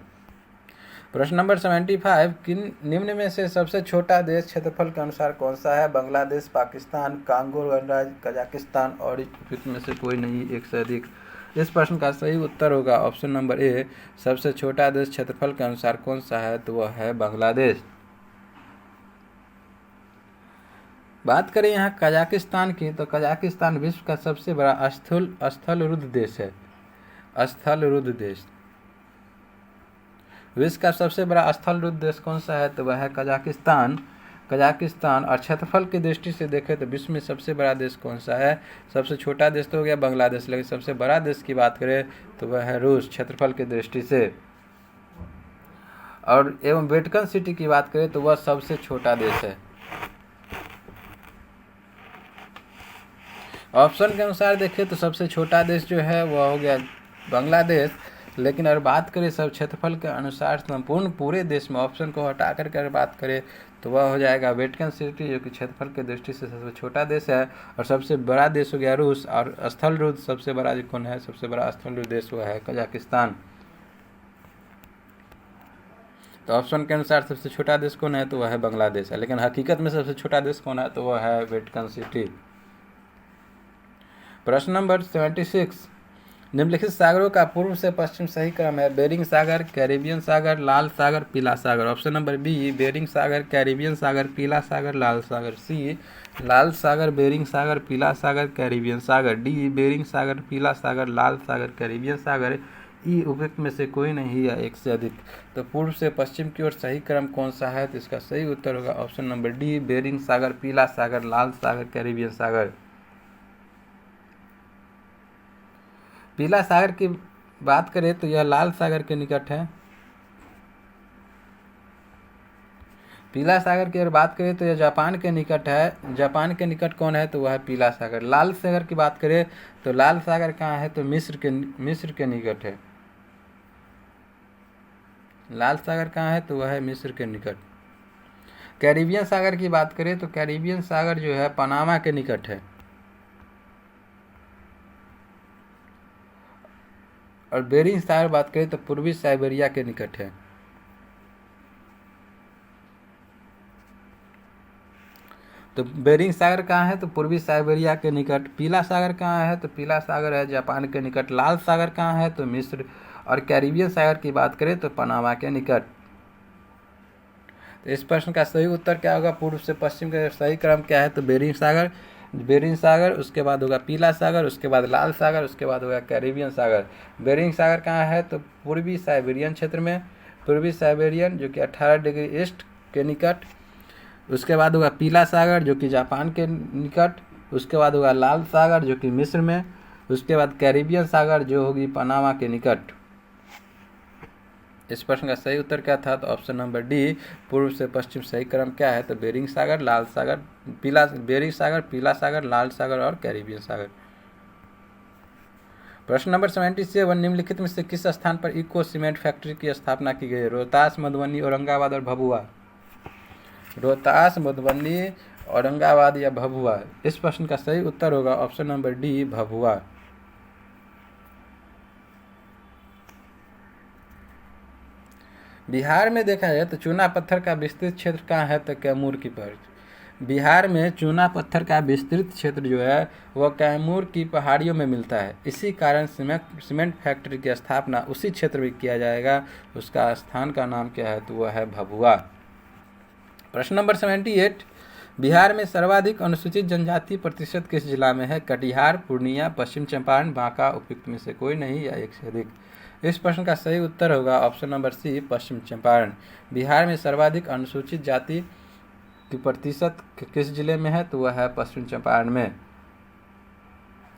प्रश्न नंबर 75, किन निम्न में से सबसे छोटा देश क्षेत्रफल के अनुसार कौन सा है? बांग्लादेश, पाकिस्तान, कांगो गणराज्य, कजाकिस्तान और उपयुक्त में से कोई नहीं, एक से अधिक। इस प्रश्न का सही उत्तर होगा ऑप्शन नंबर ए, सबसे छोटा देश क्षेत्रफल के अनुसार कौन सा है? तो वह है बांग्लादेश। बात करें यहाँ कजाकिस्तान की, तो कजाकिस्तान विश्व का सबसे बड़ा स्थलरुद्ध देश है। स्थलरुद्ध देश, विश्व का सबसे बड़ा स्थलरुद्ध देश कौन सा है? तो वह है कजाकिस्तान। कजाकिस्तान। और क्षेत्रफल की दृष्टि से देखें तो विश्व में सबसे बड़ा देश कौन सा है? सबसे छोटा देश तो हो गया बांग्लादेश, लेकिन सबसे बड़ा देश की बात करें तो वह है रूस, क्षेत्रफल की दृष्टि से। और एवं वेटिकन सिटी की बात करें तो वह सबसे छोटा देश है। ऑप्शन के अनुसार देखें तो सबसे छोटा देश जो है वह हो गया बांग्लादेश, लेकिन अगर बात करें सब क्षेत्रफल के अनुसार संपूर्ण पूरे देश में ऑप्शन को हटा कर अगर बात करें तो वह हो जाएगा वेटिकन सिटी, जो कि क्षेत्रफल की दृष्टि से सबसे छोटा देश है। और सबसे बड़ा देश हो गया रूस। और स्थलरुद्ध सबसे बड़ा जो कौन है? सबसे बड़ा स्थलरुद्ध देश वह है कजाकिस्तान। तो ऑप्शन के अनुसार सबसे छोटा देश कौन है? तो वह है बांग्लादेश है, लेकिन हकीकत में सबसे छोटा देश कौन है? तो वह है वेटिकन सिटी। प्रश्न नंबर 76, निम्नलिखित सागरों का पूर्व से पश्चिम सही क्रम है। बेरिंग सागर, कैरिबियन सागर, लाल सागर, पीला सागर। ऑप्शन नंबर बी, बेरिंग सागर, कैरिबियन सागर, पीला सागर, लाल सागर। सी, लाल सागर, बेरिंग सागर, पीला सागर, कैरिबियन सागर। डी, बेरिंग सागर, पीला सागर, लाल सागर, कैरिबियन सागर। ई, उपयुक्त में से कोई नहीं या एक से अधिक। तो पूर्व से पश्चिम की ओर सही क्रम कौन सा है? तो इसका सही उत्तर होगा ऑप्शन नंबर डी, बेरिंग सागर, पीला सागर, लाल सागर, कैरिबियन सागर। पीला सागर की बात करें तो यह लाल सागर के निकट है। पीला सागर की अगर बात करें तो यह जापान के निकट है। जापान के निकट कौन है? तो वह है पीला सागर। लाल सागर की बात करें तो लाल सागर कहाँ है? तो मिस्र के निकट है। लाल सागर कहाँ है? तो वह है मिस्र के निकट। कैरिबियन सागर की बात करें तो कैरिबियन सागर जो है पनामा के निकट है। और बेरिंग सागर बात करें तो पूर्वी साइबेरिया के निकट है। तो बेरिंग सागर कहाँ है? तो पूर्वी साइबेरिया के निकट। पीला सागर कहाँ है? तो पीला सागर है जापान के निकट। लाल सागर कहाँ है? तो मिस्र। और कैरिबियन सागर की बात करें तो पनामा के निकट। तो इस प्रश्न का सही उत्तर क्या होगा? पूर्व से पश्चिम का सही क्रम क्या है? तो बेरिंग सागर, उसके बाद होगा पीला सागर, उसके बाद लाल सागर, उसके बाद होगा कैरिबियन सागर। बेरिंग सागर कहाँ है? तो पूर्वी साइबेरियन क्षेत्र में। पूर्वी साइबेरियन जो कि 18 डिग्री ईस्ट के निकट। उसके बाद होगा पीला सागर जो कि जापान के निकट। उसके बाद होगा लाल सागर जो कि मिस्र में। उसके बाद कैरिबियन सागर जो होगी पनामा के निकट। इस प्रश्न का सही उत्तर क्या था? तो ऑप्शन नंबर डी, पूर्व से पश्चिम सही क्रम क्या है? तो बेरिंग सागर, लाल सागर, बेरिंग सागर, पीला सागर, लाल सागर और कैरिबियन सागर। प्रश्न नंबर 77, निम्नलिखित में से किस स्थान पर इको सीमेंट फैक्ट्री की स्थापना की गई? रोहतास, मधुबनी, औरंगाबाद और भभुआ। रोहतास, मधुबनी, औरंगाबाद या भभुआ। इस प्रश्न का सही उत्तर होगा option number D, Bhabua. Bihar में देखा जाए तो चूना पत्थर का विस्तृत क्षेत्र कहाँ है? तो कैमूर की पर। बिहार में चूना पत्थर का विस्तृत क्षेत्र जो है वह कैमूर की पहाड़ियों में मिलता है। इसी कारण सीमेंट फैक्ट्री की स्थापना उसी क्षेत्र में किया जाएगा। उसका स्थान का नाम क्या है? तो वह है भभुआ। प्रश्न नंबर 78, बिहार में सर्वाधिक अनुसूचित जनजाति प्रतिशत किस जिला में है? कटिहार, पूर्णिया, पश्चिम चंपारण, बांका। उपयुक्त में से कोई नहीं या एक से अधिक। इस प्रश्न का सही उत्तर होगा ऑप्शन नंबर सी, पश्चिम चंपारण। बिहार में सर्वाधिक अनुसूचित जाति की प्रतिशत किस जिले में है? तो वह है पश्चिम चंपारण में।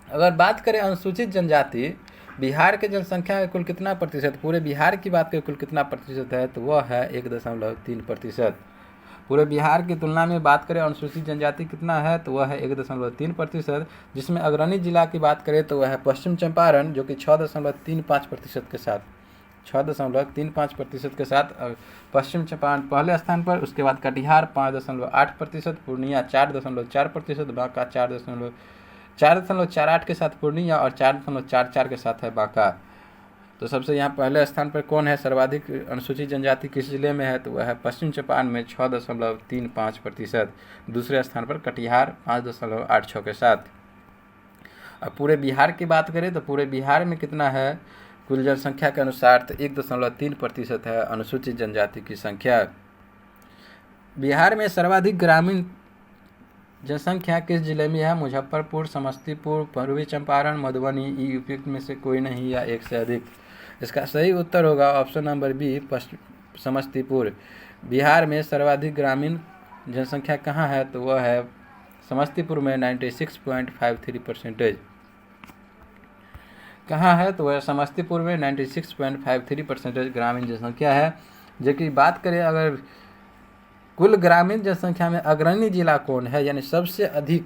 अगर बात करें अनुसूचित जनजाति, बिहार के जनसंख्या का कुल कितना प्रतिशत, पूरे बिहार की बात करें कुल कितना प्रतिशत है? तो वह है 1.3%। पूरे बिहार की तुलना में बात करें अनुसूचित जनजाति कितना है? तो वह है 1.3%। जिसमें अग्रणी जिला की बात करें तो वह है पश्चिम चंपारण जो कि 6.35% के साथ 6.35% के साथ पश्चिम चंपारण पहले स्थान पर, उसके बाद कटिहार 5.8%, पूर्णिया 4.4%, बांका 4.48 के साथ पूर्णिया और 4.44 के साथ है बांका। तो सबसे यहाँ पहले स्थान पर कौन है, सर्वाधिक अनुसूचित जनजाति किस जिले में है, तो वह है पश्चिम चंपारण में 6.35%। दूसरे स्थान पर कटिहार 5.86 के साथ। अब पूरे बिहार की बात करें तो पूरे बिहार में कितना है कुल जनसंख्या के अनुसार, तो 1.3% है अनुसूचित जनजाति की संख्या। बिहार में सर्वाधिक ग्रामीण जनसंख्या किस जिले में है, मुजफ्फरपुर, समस्तीपुर, पूर्वी चंपारण, मधुबनी, ई उपयुक्त में से कोई नहीं या एक से अधिक। इसका सही उत्तर होगा option number B, Samastipur. Bihar में सर्वाधिक ग्रामीण जनसंख्या कहाँ है, तो वह है समस्तीपुर में 96.53%। कहाँ है, तो वह समस्तीपुर में 96.53% ग्रामीण जनसंख्या है। जो कि बात करें अगर कुल ग्रामीण जनसंख्या में अग्रणी जिला कौन है, यानी सबसे अधिक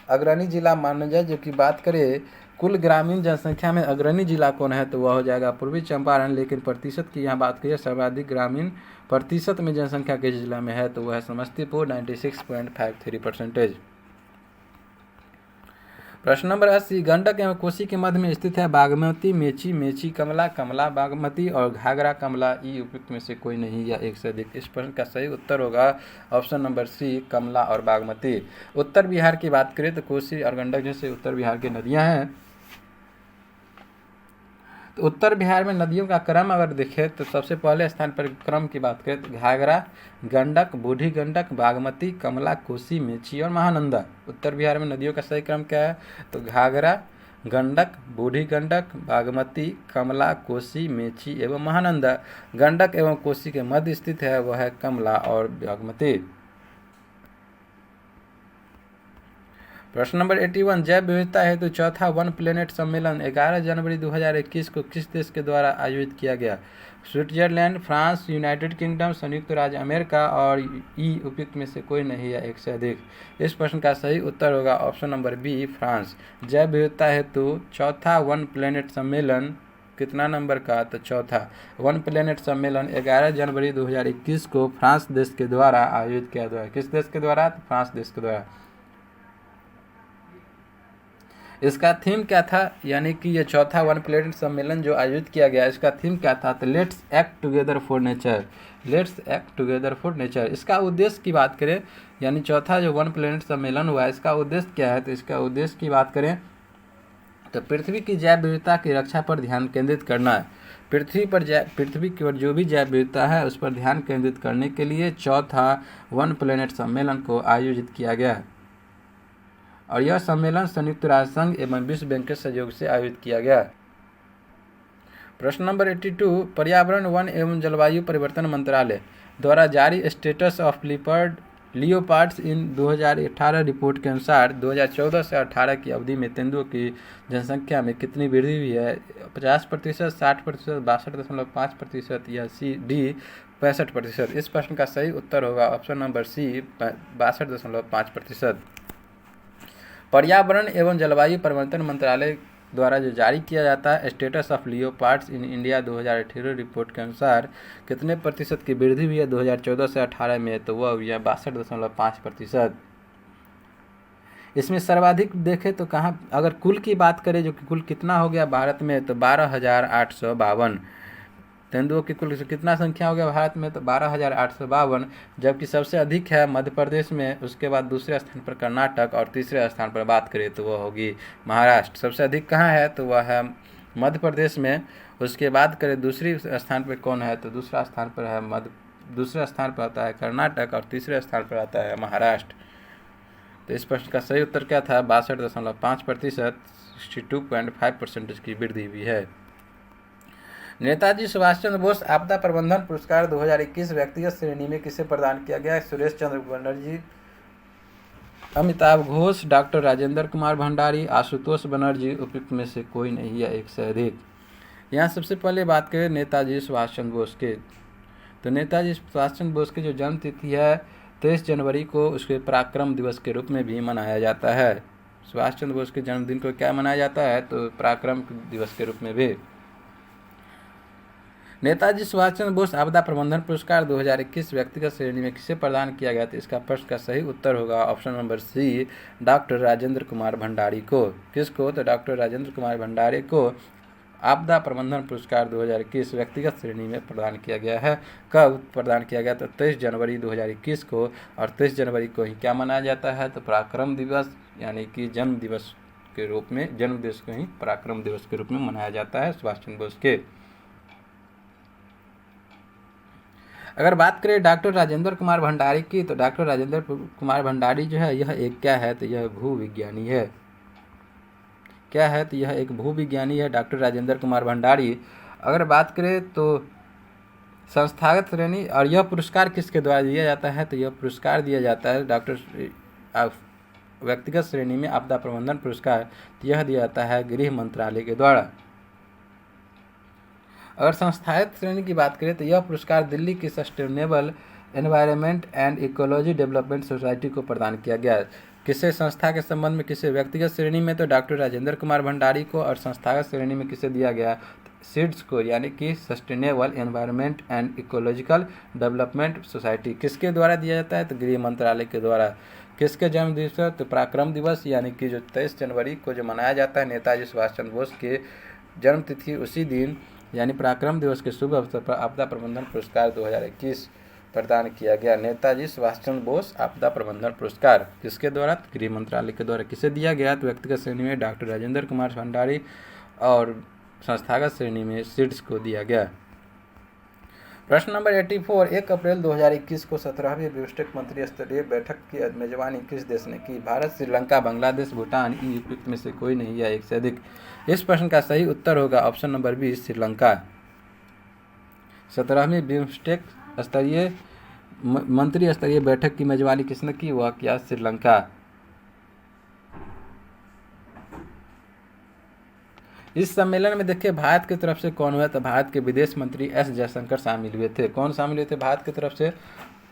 अग्रणी जिला माना जाए, जो कि बात करें कुल ग्रामीण जनसंख्या में अग्रणी जिला कौन है, तो वह हो जाएगा पूर्वी चंपारण। लेकिन प्रतिशत की यहाँ बात करिए, सर्वाधिक ग्रामीण प्रतिशत में जनसंख्या किस जिला में है, तो वह है समस्तीपुर 96.53%। प्रश्न नंबर 80, गंडक एवं कोसी के मध्य में स्थित है बागमती, मेची, मेची कमला, कमला बागमती और घाघरा कमला, ई उपयुक्त में से कोई नहीं या एक से अधिक। इस प्रश्न का सही उत्तर होगा ऑप्शन नंबर सी, कमला और बागमती। उत्तर बिहार की बात करें तो कोसी और गंडक जैसे उत्तर बिहार की नदियां हैं। तो उत्तर बिहार में नदियों का क्रम अगर देखें तो सबसे पहले स्थान पर क्रम की बात करें तो घाघरा, गंडक, बूढ़ी गंडक, बागमती, कमला, कोसी, मेची और महानंदा। उत्तर बिहार में नदियों का सही क्रम क्या है, तो घाघरा, गंडक, बूढ़ी गंडक, बागमती, कमला, कोसी, मेची एवं महानंदा। गंडक एवं कोसी के मध्य स्थित है वह है कमला और बागमती। प्रश्न नंबर 81, जैव विविधता हेतु चौथा वन प्लेनेट सम्मेलन 11 जनवरी 2021 को किस देश के द्वारा आयोजित किया गया, स्विट्जरलैंड, फ्रांस, यूनाइटेड किंगडम, संयुक्त राज्य अमेरिका और ई उपयुक्त में से कोई नहीं या एक से अधिक। इस प्रश्न का सही उत्तर होगा ऑप्शन नंबर बी, फ्रांस। जैव विविधता हेतु चौथा वन प्लेनेट सम्मेलन कितना नंबर का, तो चौथा वन प्लेनेट सम्मेलन 11 जनवरी 2021 को फ्रांस देश के द्वारा आयोजित किया गया। किस देश के द्वारा, तो फ्रांस देश के द्वारा। इसका थीम क्या था, यानी कि ये चौथा वन प्लेनेट सम्मेलन जो आयोजित किया गया, इसका थीम क्या था, तो let's act together for nature, let's act together for nature. इसका उद्देश्य की बात करें, यानी चौथा जो वन प्लेनेट सम्मेलन हुआ इसका उद्देश्य क्या है, तो इसका उद्देश्य की बात करें तो पृथ्वी की जैव विविधता की रक्षा पर ध्यान केंद्रित करना है। पृथ्वी पर जो भी जैव विविधता है उस पर ध्यान केंद्रित करने के लिए चौथा वन प्लेनेट सम्मेलन को आयोजित किया गया और यह सम्मेलन संयुक्त राष्ट्र संघ एवं विश्व बैंक के सहयोग से आयोजित किया गया। प्रश्न नंबर 82, पर्यावरण, वन एवं जलवायु परिवर्तन मंत्रालय द्वारा जारी status of leopards in 2018 report के अनुसार 2014 से 18 की अवधि में तेंदुओं की जनसंख्या में कितनी वृद्धि हुई है, 50%, 60%, 62.5% या डी 65%। इस प्रश्न का सही उत्तर होगा ऑप्शन नंबर सी, 62.5%। पर्यावरण एवं जलवायु परिवर्तन मंत्रालय द्वारा जो जारी किया जाता है status of leopards in India 2018 report के अनुसार कितने प्रतिशत की वृद्धि हुई है 2014 से 18 में, तो वह हुई है 62.5%। इसमें सर्वाधिक देखें तो कहाँ, अगर कुल की बात करें जो कि कुल कितना हो गया भारत में, तो 12,852 तेंदुओं की कुल कितना संख्या हो गया भारत में, तो 12,852, जबकि सबसे अधिक है मध्य प्रदेश में, उसके बाद दूसरे स्थान पर कर्नाटक और तीसरे स्थान पर बात करें तो वह होगी महाराष्ट्र। सबसे अधिक कहाँ है, तो वह है मध्य प्रदेश में। उसके बाद करें दूसरी स्थान पर कौन है, तो दूसरा स्थान पर है दूसरे स्थान पर आता है कर्नाटक और तीसरे स्थान पर आता है महाराष्ट्र। तो इस प्रश्न का सही उत्तर क्या था, 62.5%, 62.5% की वृद्धि हुई है। नेताजी सुभाष चंद्र बोस आपदा प्रबंधन पुरस्कार 2021 व्यक्तिगत श्रेणी में किसे प्रदान किया गया, सुरेश चंद्र बनर्जी, अमिताभ घोष, डॉक्टर राजेंद्र कुमार भंडारी, आशुतोष बनर्जी, उपयुक्त में से कोई नहीं या एक से अधिक। यहाँ सबसे पहले बात करें नेताजी सुभाष चंद्र बोस के, तो नेताजी सुभाष चंद्र बोस की जो जन्म तिथि है 23 जनवरी को उसके पराक्रम दिवस के रूप में भी मनाया जाता है। सुभाष चंद्र बोस के जन्मदिन को क्या मनाया जाता है, तो पराक्रम दिवस के रूप में भी। नेताजी सुभाष चंद्र बोस आपदा प्रबंधन पुरस्कार 2021 व्यक्तिगत श्रेणी में किसे प्रदान किया गया? तो इसका प्रश्न का सही उत्तर होगा option number C, doctor Rajendra Kumar Bhandari को। किसको? तो डॉक्टर राजेंद्र कुमार भंडारी को आपदा प्रबंधन पुरस्कार 2021 व्यक्तिगत श्रेणी में प्रदान किया गया है। कब प्रदान किया गया? तो 23 जनवरी 2021 को। और 23 जनवरी को ही क्या मनाया जाता है? तो पराक्रम दिवस, यानी कि जन्म दिवस के रूप में, जन्म दिवस को ही पराक्रम दिवस के रूप में मनाया जाता है सुभाष चंद्र बोस के। अगर बात करें डॉक्टर राजेंद्र कुमार भंडारी की, तो डॉक्टर राजेंद्र कुमार भंडारी जो है यह एक क्या है? तो यह भूविज्ञानी है। क्या है? तो यह एक भूविज्ञानी है डॉक्टर राजेंद्र कुमार भंडारी। अगर बात करें तो संस्थागत श्रेणी, और यह पुरस्कार किसके द्वारा दिया जाता है? तो यह पुरस्कार दिया जाता है डॉक्टर व्यक्तिगत श्रेणी में आपदा प्रबंधन पुरस्कार, तो यह दिया जाता है गृह मंत्रालय के द्वारा। अगर संस्थागत श्रेणी की बात करें तो यह पुरस्कार दिल्ली की sustainable environment and ecology development society को प्रदान किया गया। किसे संस्था के संबंध में, किसे व्यक्तिगत श्रेणी में? तो डॉक्टर राजेंद्र कुमार भंडारी को। और संस्थागत श्रेणी में किसे दिया गया? सीड्स को, यानी कि sustainable environment and ecological development society. किसके द्वारा दिया जाता है? तो गृह मंत्रालय के द्वारा। किसके जन्म दिवस? तो पराक्रम दिवस, यानी कि जो 23 जनवरी को जो मनाया जाता है नेताजी सुभाष चंद्र बोस के जन्म तिथि, उसी दिन यानी पराक्रम दिवस के शुभ अवसर पर आपदा प्रबंधन पुरस्कार 2021 प्रदान किया गया। नेताजी सुभाष चंद्र बोस आपदा प्रबंधन पुरस्कार किसके द्वारा? गृह मंत्रालय के द्वारा। किसे दिया गया? तो व्यक्तिगत श्रेणी में डॉक्टर राजेंद्र कुमार भंडारी, और संस्थागत श्रेणी में सीड्स को दिया गया। प्रश्न नंबर 84, 1 अप्रैल 2021 को 17वीं बिम्स्टेक मंत्री स्तरीय बैठक की मेजबानी किस देश ने की? भारत, श्रीलंका, बांग्लादेश, भूटान, इन उपयुक्त में से कोई नहीं या एक से अधिक। इस प्रश्न का सही उत्तर होगा ऑप्शन नंबर बी, श्रीलंका। 17वीं बिम्स्टेक स्तरीय मंत्री स्तरीय बैठक की मेजबानी किसने की? वह किया श्रीलंका। इस सम्मेलन में देखिए भारत की तरफ से कौन हुआ? तो भारत के विदेश मंत्री एस जयशंकर शामिल हुए थे। कौन शामिल हुए थे भारत की तरफ से?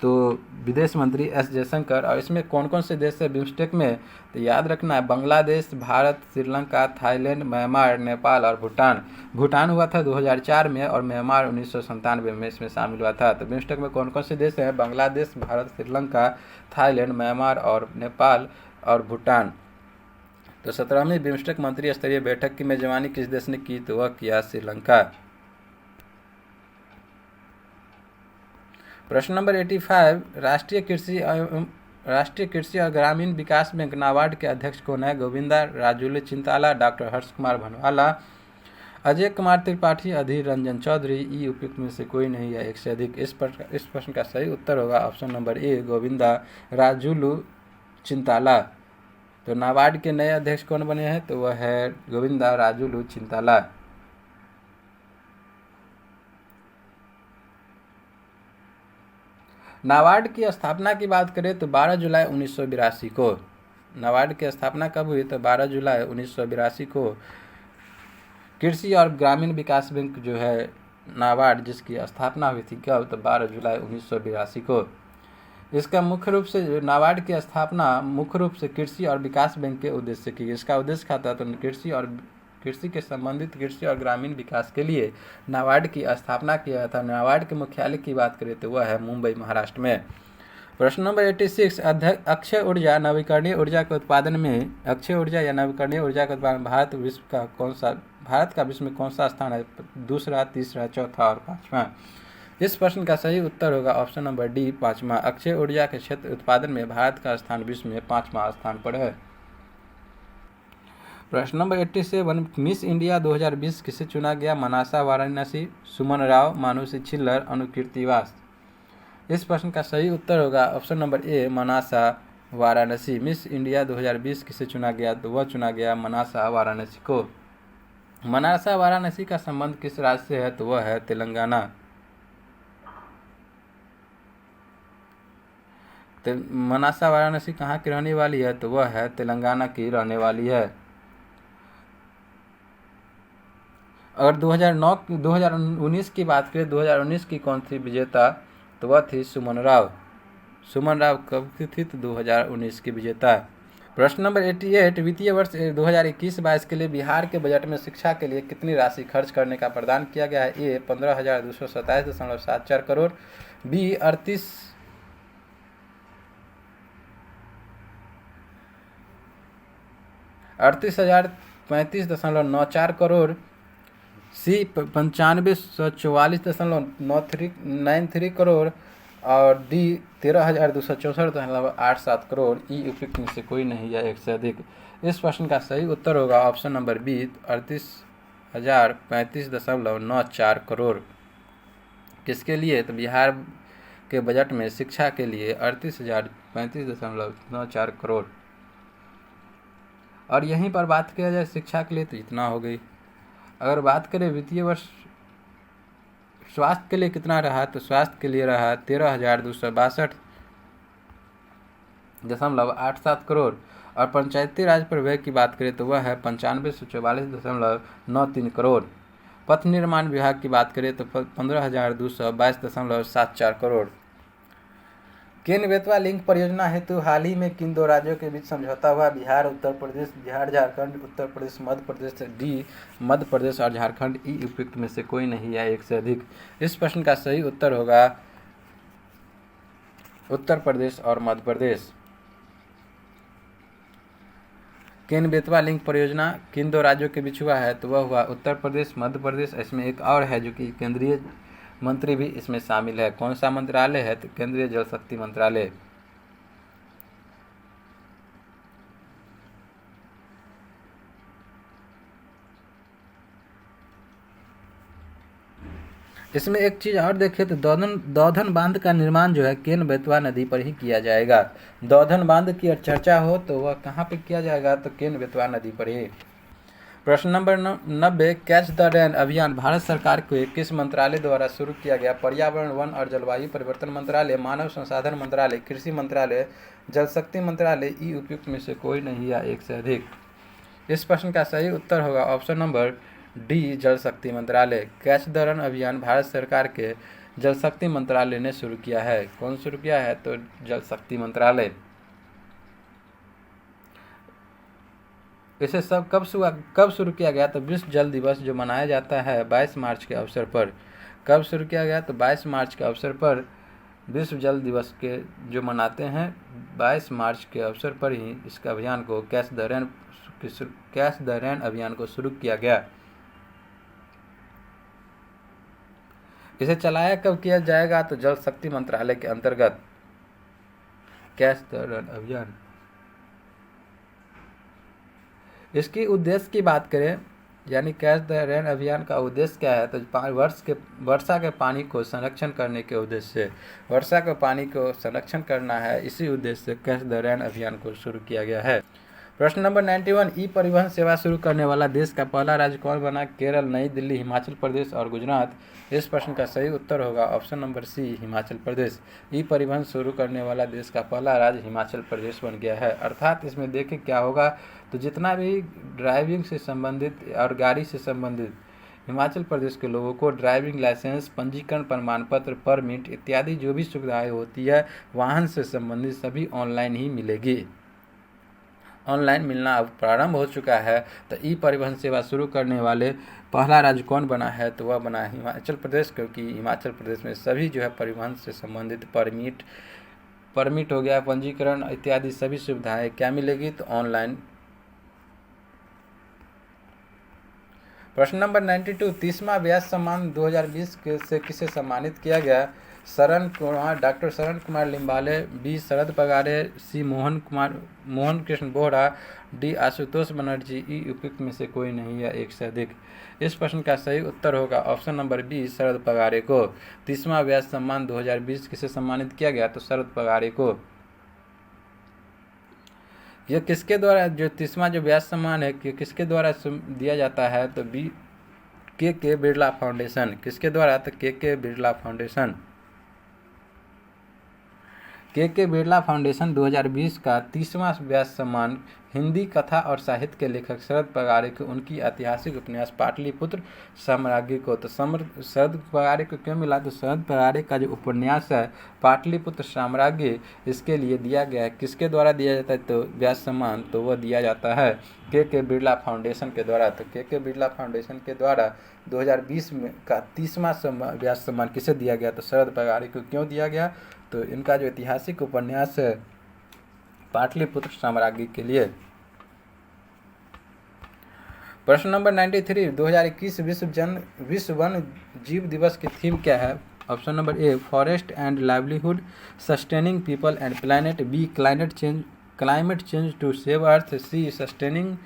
तो विदेश मंत्री एस जयशंकर। और इसमें कौन कौन से देश है बिम्स्टेक में? तो याद रखना है, बांग्लादेश, भारत, श्रीलंका, थाईलैंड, म्यांमार, नेपाल और भूटान। भूटान हुआ था 2004 में, और म्यांमार 1997 में इसमें शामिल हुआ था। तो बिम्स्टेक में कौन कौन से देश हैं? बांग्लादेश, भारत, श्रीलंका, थाईलैंड, म्यांमार और नेपाल और भूटान। तो 17वीं बिम्स्टेक मंत्री स्तरीय बैठक की मेजबानी किस देश ने की? तो वह किया श्रीलंका। प्रश्न नंबर 85, राष्ट्रीय कृषि और ग्रामीण विकास बैंक नाबार्ड के अध्यक्ष कौन है? गोविंदा राजूलू चिंताला, डॉक्टर हर्ष कुमार भनवाला, अजय कुमार त्रिपाठी, अधीर रंजन चौधरी। ई उपयुक्त में से कोई नहीं है एक से अधिक। इस प्रश्न का सही उत्तर होगा option number A, Govinda Rajulu Chintala. तो नाबार्ड के नए अध्यक्ष कौन बने हैं? तो वह है गोविंदा राजूलू चिंताला। नाबार्ड की स्थापना की बात करें तो 12 जुलाई 1982 को। नाबार्ड की स्थापना कब हुई? तो 12 जुलाई 1982 को। कृषि और ग्रामीण विकास बैंक जो है नाबार्ड, जिसकी स्थापना हुई थी कब? तो 12 जुलाई 1982 को। इसका मुख्य रूप से नाबार्ड की स्थापना मुख्य रूप से कृषि और विकास बैंक के उद्देश्य की। इसका उद्देश्य क्या था? तो कृषि के संबंधित कृषि और ग्रामीण विकास के लिए नाबार्ड की स्थापना किया था। नाबार्ड के मुख्यालय की बात करें तो वह है मुंबई, महाराष्ट्र में। प्रश्न नंबर 86, अक्षय ऊर्जा नवीकरणीय ऊर्जा के उत्पादन में, अक्षय ऊर्जा या नवीकरणीय ऊर्जा के उत्पादन भारत का विश्व में कौन सा स्थान है? दूसरा, तीसरा, चौथा और पांचवा। इस प्रश्न का सही उत्तर होगा ऑप्शन नंबर डी, पांचवा। अक्षय ऊर्जा के क्षेत्र उत्पादन में भारत का स्थान विश्व में 5वां स्थान पर है। प्रश्न नंबर 87, मिस इंडिया 2020 किसे चुना गया? मनासा वाराणसी, सुमन राव, मानुषी छिल्लर, अनुकीर्ति वास। इस प्रश्न का सही उत्तर होगा ऑप्शन नंबर ए, मनासा वाराणसी। मिस इंडिया 2020 किसे चुना गया? तो वह चुना गया मनासा वाराणसी को। मनासा वाराणसी का संबंध किस राज्य से है? तो वह है तेलंगाना। मनासा वाराणसी कहाँ की रहने वाली है? तो वह है तेलंगाना की रहने वाली है। अगर 2019 की बात करें, 2019 की कौन थी विजेता? तो वह थी सुमन राव। सुमन राव कब की थी? तो 2019 की विजेता। प्रश्न नंबर 88, वित्तीय वर्ष 2021-22 के लिए बिहार के बजट में शिक्षा के लिए कितनी राशि खर्च करने का प्रावधान किया गया है? ए 15,227.74 करोड़, बी 38,035.94 करोड़, सी 95,144.93 करोड़ और डी 13,264.87 करोड़। ई उपयुक्त में से कोई नहीं है एक से अधिक। इस प्रश्न का सही उत्तर होगा ऑप्शन नंबर बी 38,035.94 करोड़। किसके लिए? तो बिहार के बजट में शिक्षा के लिए 38,035.94 करोड़। और यहीं पर बात किया जाए शिक्षा के लिए तो इतना हो गई। अगर बात करें वित्तीय वर्ष स्वास्थ्य के लिए कितना रहा, तो स्वास्थ्य के लिए रहा 13,262.87 करोड़। और पंचायती राज पर व्यय की बात करें तो वह है 95,144.93 करोड़। पथ निर्माण विभाग की बात करें तो 15,222.74 करोड़। केन बेतवा लिंक परियोजना हेतु हाल ही में किन दो राज्यों के बीच समझौता हुआ? बिहार उत्तर प्रदेश, बिहार झारखंड, उत्तर प्रदेश मध्य प्रदेश, डी मध्य प्रदेश और झारखंड। ई उपयुक्त में से कोई नहीं है एक से अधिक। इस प्रश्न का सही उत्तर होगा उत्तर प्रदेश और मध्य प्रदेश। केन बेतवा लिंक परियोजना किन दो राज्यों के बीच हुआ है? तो वह हुआ उत्तर प्रदेश मध्य प्रदेश। इसमें एक और है जो कि केंद्रीय मंत्री भी इसमें शामिल है। कौन सा मंत्रालय है? तो केंद्रीय जल शक्ति मंत्रालय। इसमें एक चीज और देखिए तो दौधन बांध का निर्माण जो है केन बेतवा नदी पर ही किया जाएगा। दौधन बांध की चर्चा हो तो वह कहाँ पे किया जाएगा? तो केन बेतवा नदी पर ही। प्रश्न नंबर 90, कैच द रेन अभियान भारत सरकार के किस मंत्रालय द्वारा शुरू किया गया? पर्यावरण, वन और जलवायु परिवर्तन मंत्रालय, मानव संसाधन मंत्रालय, कृषि मंत्रालय, जल शक्ति मंत्रालय। ई उपयुक्त में से कोई नहीं है एक से अधिक। इस प्रश्न का सही उत्तर होगा ऑप्शन नंबर डी जल शक्ति मंत्रालय। कैच द रन अभियान भारत सरकार के जल शक्ति मंत्रालय ने शुरू किया है। कौन शुरू किया है? तो जल शक्ति मंत्रालय। इसे सब कब शुरू किया गया? तो विश्व जल दिवस जो मनाया जाता है 22 मार्च के अवसर पर। कब शुरू किया गया? तो 22 मार्च के अवसर पर विश्व जल दिवस के जो मनाते हैं 22 मार्च के अवसर पर ही इसका अभियान को कैच द रेन अभियान को शुरू किया गया। इसे चलाया कब किया जाएगा? तो जल शक्ति मंत्रालय के अंतर्गत कैच द रेन अभियान। इसकी उद्देश्य की बात करें यानी कैच द रेन अभियान का उद्देश्य क्या है? तो वर्षा के पानी को संरक्षण करने के उद्देश्य से वर्षा के पानी को संरक्षण करना है। इसी उद्देश्य से कैच द रेन अभियान को शुरू किया गया है। प्रश्न नंबर 91, ई परिवहन सेवा शुरू करने वाला देश का पहला राज्य कौन बना? केरल, नई दिल्ली, हिमाचल प्रदेश और गुजरात। इस प्रश्न का सही उत्तर होगा ऑप्शन नंबर सी हिमाचल प्रदेश। ई परिवहन शुरू करने वाला देश का पहला राज्य हिमाचल प्रदेश बन गया है। अर्थात इसमें देखें क्या होगा तो जितना भी ड्राइविंग से संबंधित और गाड़ी से संबंधित हिमाचल प्रदेश के लोगों को ड्राइविंग लाइसेंस, पंजीकरण प्रमाण पत्र, परमिट इत्यादि जो भी सुविधाएं होती है वाहन से संबंधित सभी ऑनलाइन ही मिलेगी। ऑनलाइन मिलना अब प्रारंभ हो चुका है। तो ई परिवहन सेवा शुरू करने वाले पहला राज्य कौन बना है? तो वह बना है हिमाचल प्रदेश, क्योंकि हिमाचल प्रदेश में सभी जो है परिवहन से संबंधित परमिट हो गया, पंजीकरण इत्यादि सभी सुविधाएं क्या मिलेगी? तो ऑनलाइन। प्रश्न नंबर 92, 30वां व्यास सम्मान 2020 से किसे सम्मानित किया गया? डॉक्टर शरण कुमार लिम्बाले, बी शरद पगारे, सी मोहन कृष्ण बोहरा, डी आशुतोष बनर्जी। ई उपयुक्त में से कोई नहीं है एक से अधिक। इस प्रश्न का सही उत्तर होगा ऑप्शन नंबर बी शरद पगारे को। 30वां व्यास सम्मान 2020 किसे सम्मानित किया गया? तो शरद पगारे को। यह किसके द्वारा जो 30वां जो व्यास सम्मान है कि किसके द्वारा दिया जाता है? तो बी के बिरला फाउंडेशन। किसके द्वारा? तो के बिरला फाउंडेशन। के बिरला फाउंडेशन 2020 का 30वां व्यास सम्मान हिंदी कथा और साहित्य के लेखक शरद पगारे को उनकी ऐतिहासिक उपन्यास पाटलिपुत्र साम्राज्ञी को, तो शरद पगारे को क्यों मिला, तो शरद पगारे का जो उपन्यास है पाटलिपुत्र साम्राज्ञी, इसके लिए दिया गया है। किसके द्वारा दिया जाता है, तो व्यास सम्मान, तो वह दिया जाता है के बिरला फाउंडेशन के द्वारा। तो के बिरला फाउंडेशन के द्वारा 2020 में का 30वां व्यास सम्मान किसे दिया गया, तो शरद पगारे को क्यों दिया गया, तो इनका जो ऐतिहासिक उपन्यास है पाटलिपुत्र साम्राज्ञी के लिए। प्रश्न नंबर 93, 2021 विश्व वन जीव दिवस की थीम क्या है। Option number A forest and livelihood sustaining people and planet, B climate change to save earth, C sustaining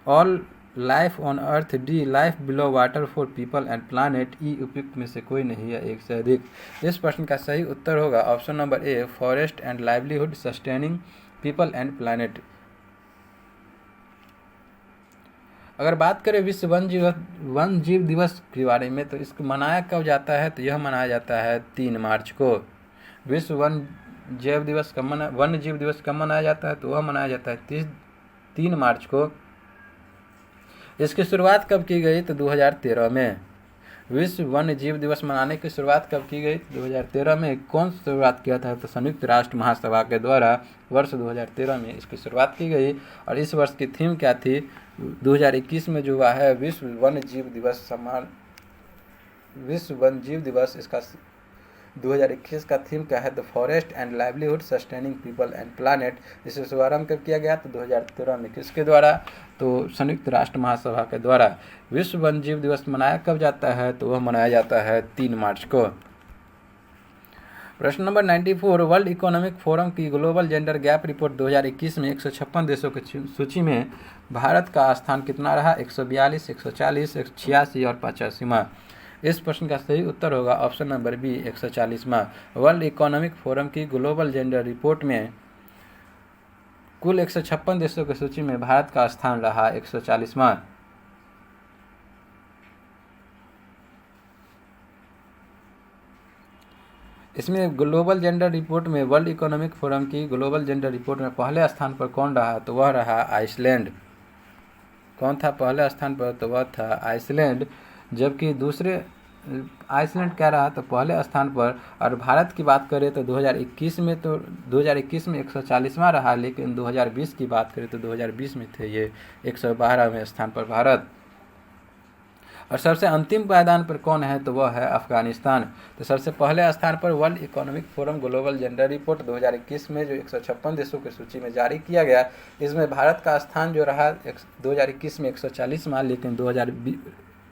all life on earth, D life below water for people and planet, E उपयुक्त में से कोई नहीं है एक से अधिक। इस प्रश्न का सही उत्तर होगा option number A forest and livelihood sustaining people and planet. अगर बात करें विश्व वन जीव दिवस के बारे में, तो इसको मनाया कब जाता है, तो यह मनाया जाता है 3 मार्च को। विश्व वन जीव दिवस कब मनाया जाता है, तो वह मनाया जाता है 3 मार्च को। इसकी शुरुआत कब की गई, तो 2013 में। विश्व वन्य जीव दिवस मनाने की शुरुआत कब की गई, 2013 में। कौन शुरुआत किया था, तो संयुक्त राष्ट्र महासभा के द्वारा वर्ष 2013 में इसकी शुरुआत की गई। और इस वर्ष की थीम क्या थी, 2021 में जो हुआ है विश्व वन्य जीव दिवस, इसका 2021 का थीम क्या है, the forest and livelihood sustaining people and planet. इसे शुभारंभ कब किया गया, तो 2013 में। किसके द्वारा, तो संयुक्त राष्ट्र महासभा के द्वारा। विश्व वन जीव दिवस मनाया कब जाता है, तो वह मनाया जाता है 3 मार्च को। प्रश्न नंबर 94, वर्ल्ड इकोनॉमिक फोरम की ग्लोबल जेंडर गैप रिपोर्ट 2021 में 156 देशों की सूची में भारत का स्थान कितना रहा, 142, 140, 186 और 85वां। इस प्रश्न का सही उत्तर होगा ऑप्शन नंबर बी 140वां। वर्ल्ड इकोनॉमिक फोरम की ग्लोबल जेंडर रिपोर्ट में कुल 156 देशों की सूची में भारत का स्थान रहा 140वां। इसमें ग्लोबल जेंडर रिपोर्ट में वर्ल्ड इकोनॉमिक फोरम की ग्लोबल जेंडर रिपोर्ट में पहले स्थान पर कौन रहा, तो वह रहा आइसलैंड। कौन था पहले स्थान पर, तो वह था आइसलैंड। जबकि दूसरे आइसलैंड क्या रहा, तो पहले स्थान पर। और भारत की बात करें तो 2021 में 140वां रहा, लेकिन 2020 की बात करें तो 2020 में थे ये 112वें स्थान पर भारत। और सबसे अंतिम पायदान पर कौन है, तो वह है अफगानिस्तान। तो सबसे पहले स्थान पर world Economic forum global gender report 2021 में जो 156 देशों की सूची में जारी किया गया, इसमें भारत का स्थान जो रहा 2021 में 140वां, लेकिन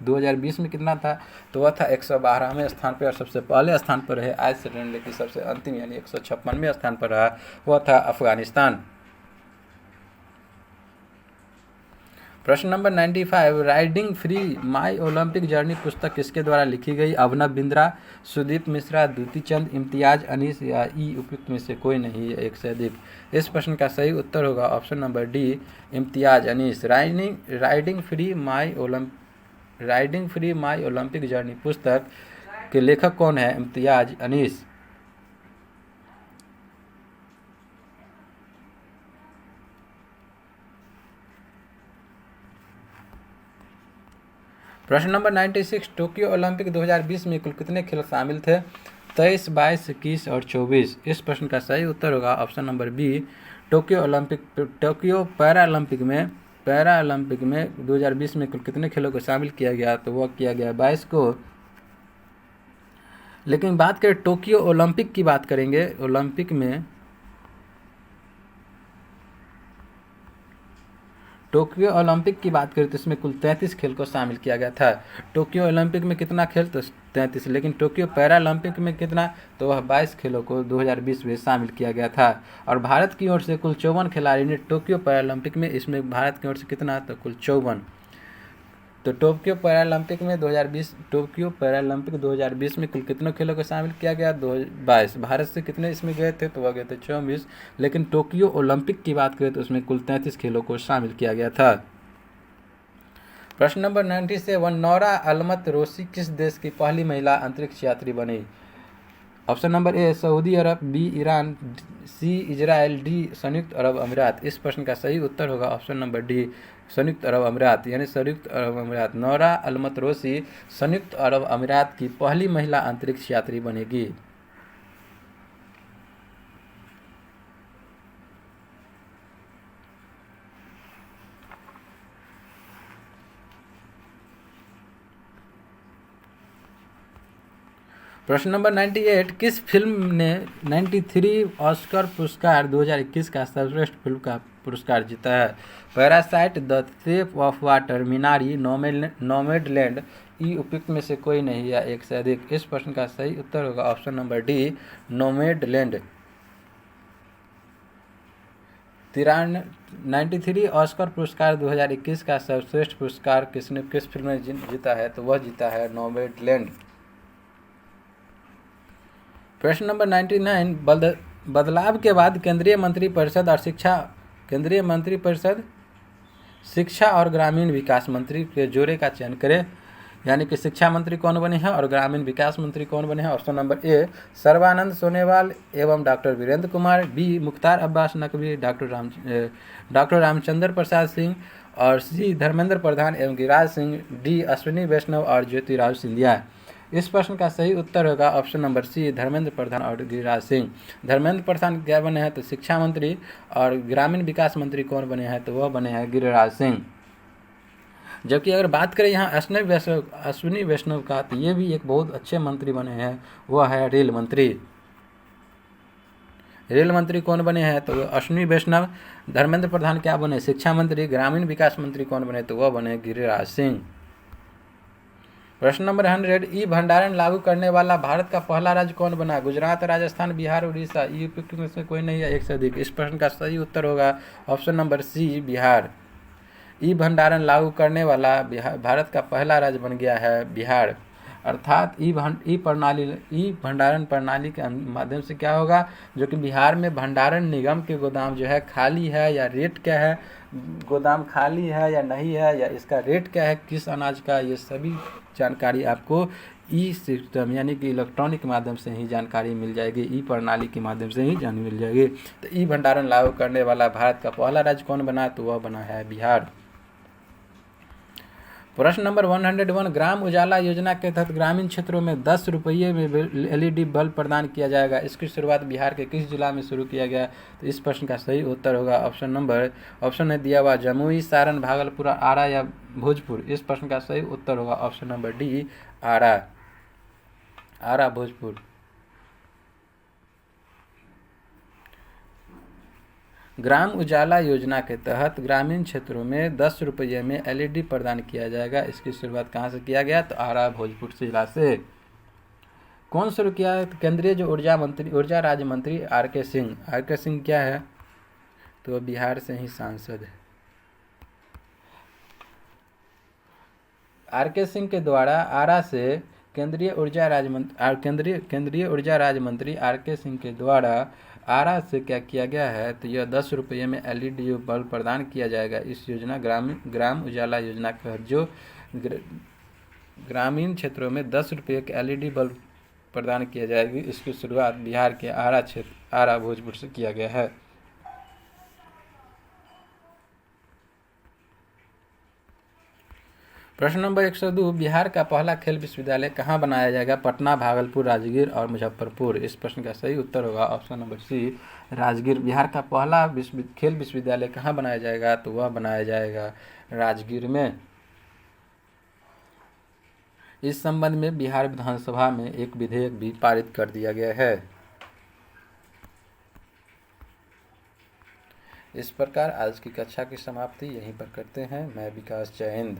2020 में कितना था, तो वह था 112वें स्थान पर। और सबसे पहले स्थान पर रहे आइसलैंड, लेकिन सबसे अंतिम यानी 156वें स्थान पर रहा वह था अफगानिस्तान। प्रश्न number 95, riding free my Olympic journey पुस्तक किसके द्वारा लिखी गई, अभिनव बिंद्रा, सुदीप मिश्रा, द्युति चंद, इम्तियाज अनीस या ई उपयुक्त में से कोई नहीं है एक से अधिक। इस प्रश्न का सही उत्तर होगा option number D Imtiaz Anees. Riding free my Olympic journey पुस्तक के लेखक कौन है, इम्तियाज अनीस। प्रश्न नंबर 96, टोक्यो ओलंपिक 2020 में कुल कितने खेल शामिल थे, 23, 22, 21 और 24। इस प्रश्न का सही उत्तर होगा option number B Tokyo Paralympic में 2020 में कुल कितने खेलों को शामिल किया गया, तो वह किया गया 22 को। लेकिन बात करें टोक्यो ओलंपिक की बात करेंगे, टोक्यो ओलंपिक की बात करें तो इसमें कुल 33 खेल को शामिल किया गया था। टोक्यो ओलंपिक में कितना खेल, तो 33, लेकिन टोक्यो पैरालंपिक में कितना, तो वह 22 खेलों को 2020 में शामिल किया गया था। और भारत की ओर से कुल 54 खिलाड़ी ने टोक्यो पैरालंपिक में, इसमें भारत की ओर से कितना, तो कुल 54। तो टोक्यो पैरालंपिक 2020 में कुल कितने खेलों को शामिल किया गया, 22। भारत से कितने इसमें गए थे, तो वह गए थे 24। लेकिन टोक्यो ओलंपिक की बात करें तो उसमें कुल 33 खेलों को शामिल किया गया था। प्रश्न नंबर 97, नौरा अल-मतरोसी किस देश की पहली महिला अंतरिक्ष यात्री बनी। Option number A Saudi Arab, B Iran, C Israel, D संयुक्त अरब अमीरात। इस प्रश्न का सही उत्तर होगा ऑप्शन नंबर डी संयुक्त अरब अमीरात, यानी संयुक्त अरब अमीरात। नौरा अलमतरोसी संयुक्त अरब अमीरात की पहली महिला अंतरिक्ष यात्री बनेगी। प्रश्न नंबर 98, किस फिल्म ने 93 ऑस्कर पुरस्कार 2021 का सर्वश्रेष्ठ फिल्म का पुरस्कार जीता है? Parasite, the Shape of Water, Minari, Nomadland. E उपयुक्त में से कोई नहीं या एक से अधिक। इस प्रश्न का सही उत्तर होगा option number D Nomadland. 93 Oscar पुरस्कार 2021 का सर्वश्रेष्ठ पुरस्कार किस फिल्म ने जीता है? तो वह जीता है नोमैडलैंड। प्रश्न नंबर 99, बदलाव के बाद केंद्रीय मंत्रिपरिषद शिक्षा और ग्रामीण विकास मंत्री के जोड़े का चयन करें। यानी कि शिक्षा मंत्री कौन बने हैं और ग्रामीण विकास मंत्री कौन बने हैं? Option number A Sarbananda Sonowal एवं doctor Virendra Kumar, B Mukhtar Abbas Naqvi, doctor Ramchandra Prasad Singh, और सी धर्मेंद्र प्रधान एवं गिरिराज सिंह, डी अश्विनी वैष्णव और ज्योतिराव सिंधिया। इस प्रश्न का सही उत्तर होगा option number C Dharmendra Pradhan और गिरिराज सिंह। धर्मेंद्र प्रधान क्या बने हैं? तो शिक्षा मंत्री, और ग्रामीण विकास मंत्री कौन बने हैं? तो वह बने हैं गिरिराज सिंह। जबकि अगर बात करें यहाँ अश्विनी वैष्णव का, तो ये भी एक बहुत अच्छे मंत्री बने हैं, वह है रेल मंत्री। रेल मंत्री कौन बने हैं? तो अश्विनी वैष्णव। धर्मेंद्र प्रधान क्या बने? शिक्षा मंत्री। ग्रामीण विकास मंत्री कौन बने? तो वह बने गिरिराज सिंह। प्रश्न नंबर 100, ई भंडारण लागू करने वाला भारत का पहला राज्य कौन बना? गुजरात, राजस्थान, बिहार, उड़ीसा। ई उपयुक्त में से कोई नहीं है एक से अधिक। इस प्रश्न का सही उत्तर होगा ऑप्शन नंबर सी बिहार। ई भंडारण लागू करने वाला भारत का पहला राज्य बन गया है बिहार। अर्थात ई भंडारण प्रणाली के माध्यम से क्या होगा, जो कि बिहार में भंडारण निगम के गोदाम जो है खाली है या रेट क्या है, गोदाम खाली है या नहीं है, या इसका रेट क्या है किस अनाज का, ये सभी जानकारी आपको ई सिस्टम यानी कि इलेक्ट्रॉनिक के माध्यम से ही जानकारी मिल जाएगी, ई प्रणाली के माध्यम से ही जानकारी मिल जाएगी। तो ई भंडारण लागू करने वाला भारत का पहला राज्य कौन बना? तो वह बना है बिहार। प्रश्न नंबर 101, ग्राम उजाला योजना के तहत ग्रामीण क्षेत्रों में 10 रुपये में LED बल्ब प्रदान किया जाएगा। इसकी शुरुआत बिहार के किस जिला में शुरू किया गया? तो इस प्रश्न का सही उत्तर होगा ऑप्शन है दिया हुआ जमुई, सारण, भागलपुर, आरा या भोजपुर। इस प्रश्न का सही उत्तर होगा ऑप्शन नंबर डी आरा भोजपुर। ग्राम उजाला योजना के तहत ग्रामीण क्षेत्रों में 10 रुपये में LED प्रदान किया जाएगा। इसकी शुरुआत कहाँ से किया गया? तो आरा भोजपुर जिला से। कौन शुरू किया? केंद्रीय जो ऊर्जा राज्य मंत्री RK सिंह। RK सिंह क्या है? तो बिहार से ही सांसद है। RK सिंह के द्वारा आरा से केंद्रीय ऊर्जा राज्य मंत्री RK सिंह के द्वारा आरा से क्या किया गया है? तो यह 10 रुपये में LED बल्ब प्रदान किया जाएगा। इस योजना ग्राम उजाला योजना का जो ग्रामीण क्षेत्रों में 10 रुपये के LED बल्ब प्रदान किया जाएगी, इसकी शुरुआत बिहार के आरा भोजपुर से किया गया है। प्रश्न नंबर 102, बिहार का पहला खेल विश्वविद्यालय कहाँ बनाया जाएगा? पटना, भागलपुर, राजगीर और मुजफ्फरपुर। इस प्रश्न का सही उत्तर होगा option number C Rajgir. Bihar का पहला खेल विश्वविद्यालय कहाँ बनाया जाएगा? तो वह बनाया जाएगा राजगीर में। इस संबंध में बिहार विधानसभा में एक विधेयक भी पारित कर दिया गया है। इस प्रकार आज की कक्षा की समाप्ति यहीं पर करते हैं। मैं विकास, जय हिंद।